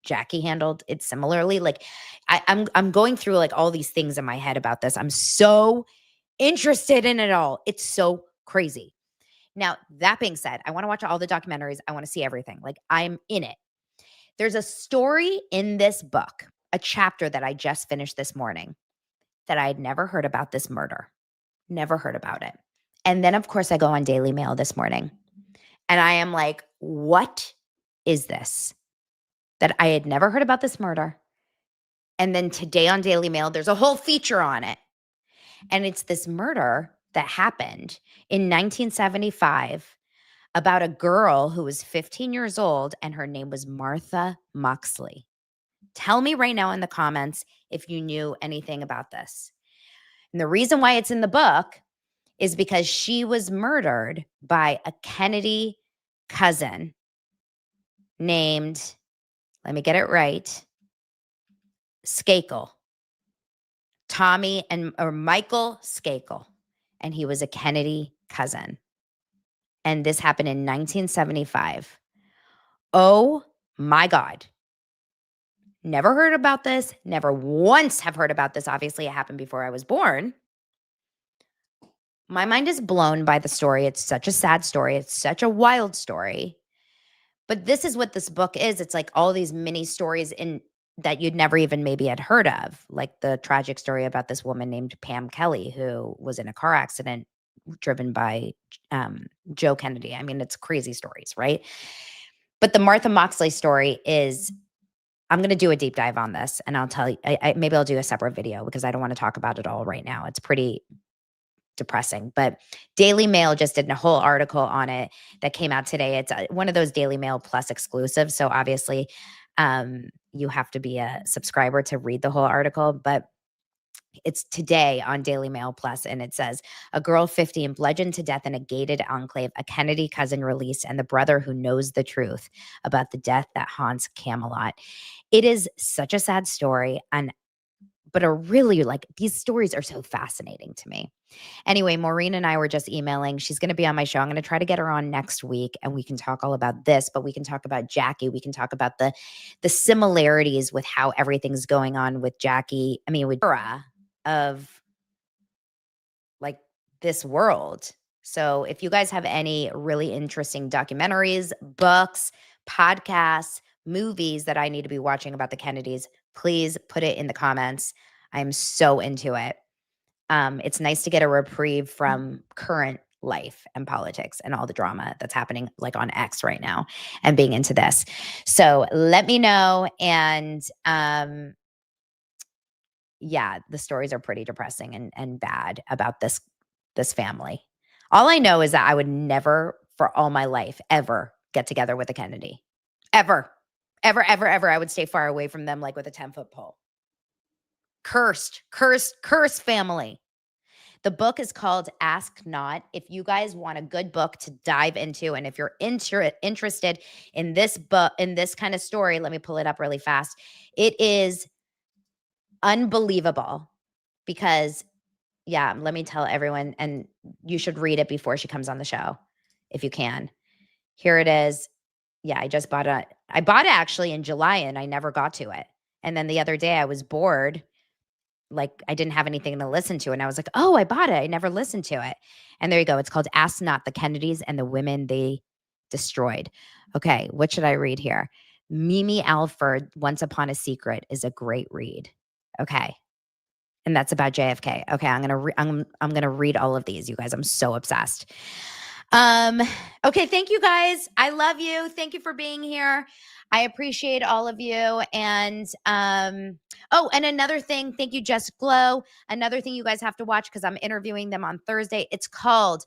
Jackie handled it similarly. Like I'm going through like all these things in my head about this. I'm so interested in it all. It's so crazy. Now, that being said, I want to watch all the documentaries. I want to see everything. Like I'm in it. There's a story in this book, a chapter that I just finished this morning, that I had never heard about this murder. Never heard about it. And then, of course, I go on Daily Mail this morning and I am like, what is this? That I had never heard about this murder. And then today on Daily Mail, there's a whole feature on it. And it's this murder that happened in 1975 about a girl who was 15 years old and her name was Martha Moxley. Tell me right now in the comments if you knew anything about this. And the reason why it's in the book is because she was murdered by a Kennedy cousin named, let me get it right, Skakel. Michael Skakel. And he was a Kennedy cousin. And this happened in 1975. Oh my God. Never heard about this. Never once have heard about this. Obviously, it happened before I was born. My mind is blown by the story. It's such a sad story. It's such a wild story. But this is what this book is. It's like all these mini stories that you'd never even maybe had heard of, like the tragic story about this woman named Pam Kelly who was in a car accident driven by Joe Kennedy. I mean, it's crazy stories, right? But the Martha Moxley story is, I'm going to do a deep dive on this, and I'll tell you, maybe I'll do a separate video because I don't want to talk about it all right now. It's pretty depressing. But Daily Mail just did a whole article on it that came out today. It's one of those Daily Mail Plus exclusives. So obviously you have to be a subscriber to read the whole article. But It's today on Daily Mail Plus, and it says, a girl 50 and bludgeoned to death in a gated enclave, a Kennedy cousin released, and the brother who knows the truth about the death that haunts Camelot. It is such a sad story, but are really like, these stories are so fascinating to me. Anyway, Maureen and I were just emailing. She's going to be on my show. I'm going to try to get her on next week, and we can talk all about this, but we can talk about Jackie. We can talk about the similarities with how everything's going on with Jackie. I mean, with Dora of like this world. So if you guys have any really interesting documentaries, books, podcasts, movies that I need to be watching about the Kennedys, please put it in the comments. I'm so into it. It's nice to get a reprieve from current life and politics and all the drama that's happening like on X right now and being into this. So let me know. And yeah, the stories are pretty depressing and bad about this family. All I know is that I would never for all my life ever get together with a Kennedy. Ever. Ever, ever, ever. I would stay far away from them like with a 10-foot pole. Cursed family. The book is called Ask Not. If you guys want a good book to dive into, and if you're interested in this book, in this kind of story, let me pull it up really fast. It is unbelievable because, yeah, let me tell everyone, and you should read it before she comes on the show if you can. Here it is. Yeah, I just bought it. I bought it actually in July and I never got to it. And then the other day I was bored. Like I didn't have anything to listen to. And I was like, oh, I bought it. I never listened to it. And there you go. It's called Ask Not: The Kennedys and the Women They Destroyed. Okay, what should I read here? Mimi Alford, Once Upon a Secret is a great read. Okay. And that's about JFK. Okay, I'm gonna read all of these, you guys. I'm so obsessed. Okay, thank you guys. I love you. Thank you for being here. I appreciate all of you. And oh, and another thing, thank you, Jess Glow. Another thing you guys have to watch because I'm interviewing them on Thursday. It's called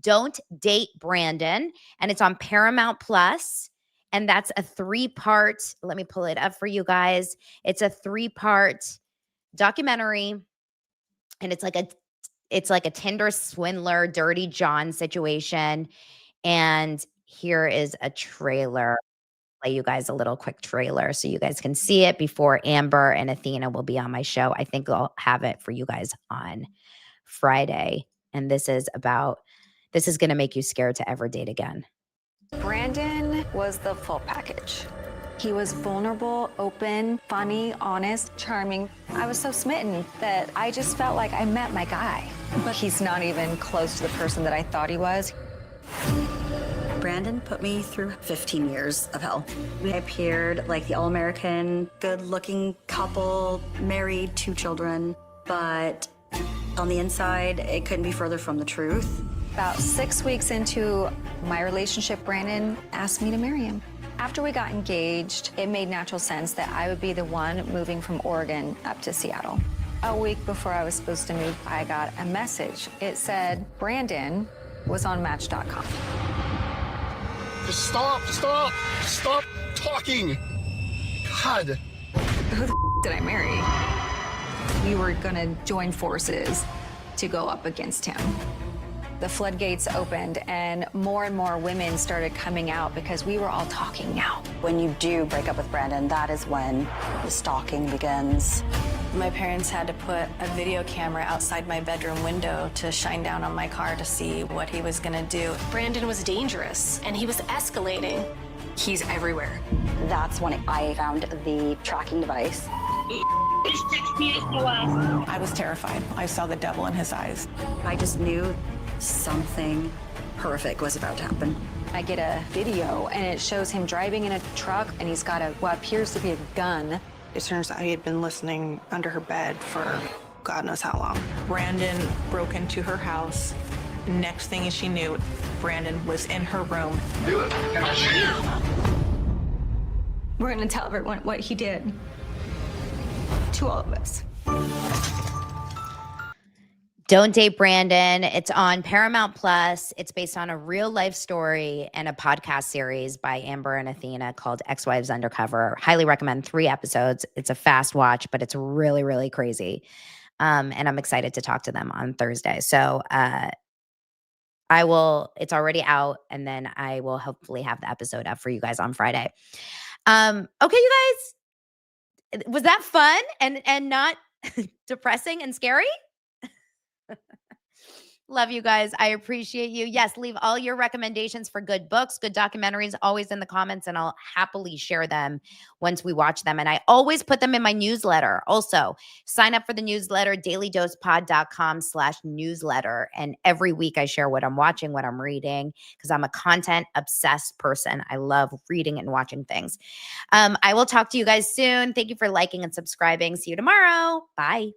Don't Date Brandon, and it's on Paramount Plus. And that's a 3-part. Let me pull it up for you guys. It's a 3-part documentary, and it's like a Tinder swindler, Dirty John situation. And here is a trailer. I'll play you guys a little quick trailer so you guys can see it before Amber and Athena will be on my show. I think I'll have it for you guys on Friday. And this is going to make you scared to ever date again. Brandon was the full package. He was vulnerable, open, funny, honest, charming. I was so smitten that I just felt like I met my guy. But he's not even close to the person that I thought he was. Brandon put me through 15 years of hell. We appeared like the all-American, good-looking couple, married, 2 children, but on the inside, it couldn't be further from the truth. About 6 weeks into my relationship, Brandon asked me to marry him. After we got engaged, it made natural sense that I would be the one moving from Oregon up to Seattle. A week before I was supposed to move, I got a message. It said Brandon was on Match.com. Just stop talking. God. Who the did I marry? We were gonna join forces to go up against him. The floodgates opened and more women started coming out because we were all talking now. When you do break up with Brandon, that is when the stalking begins. My parents had to put a video camera outside my bedroom window to shine down on my car to see what he was gonna do. Brandon was dangerous and he was escalating. He's everywhere. That's when I found the tracking device. I was terrified. I saw the devil in his eyes. I just knew something horrific was about to happen. I get a video and it shows him driving in a truck and he's got what appears to be a gun. It turns out he had been listening under her bed for God knows how long. Brandon broke into her house. Next thing she knew, Brandon was in her room. We're gonna tell everyone what he did to all of us. Don't Date Brandon. It's on Paramount Plus. It's based on a real life story and a podcast series by Amber and Athena called Ex-Wives Undercover. Highly recommend. 3 episodes. It's a fast watch, but it's really, really crazy. And I'm excited to talk to them on Thursday. So it's already out, and then I will hopefully have the episode up for you guys on Friday. Okay, you guys, was that fun and not depressing and scary? Love you guys. I appreciate you. Yes, leave all your recommendations for good books, good documentaries, always in the comments, and I'll happily share them once we watch them. And I always put them in my newsletter. Also, sign up for the newsletter, dailydosepod.com/newsletter. And every week I share what I'm watching, what I'm reading, because I'm a content obsessed person. I love reading and watching things. I will talk to you guys soon. Thank you for liking and subscribing. See you tomorrow. Bye.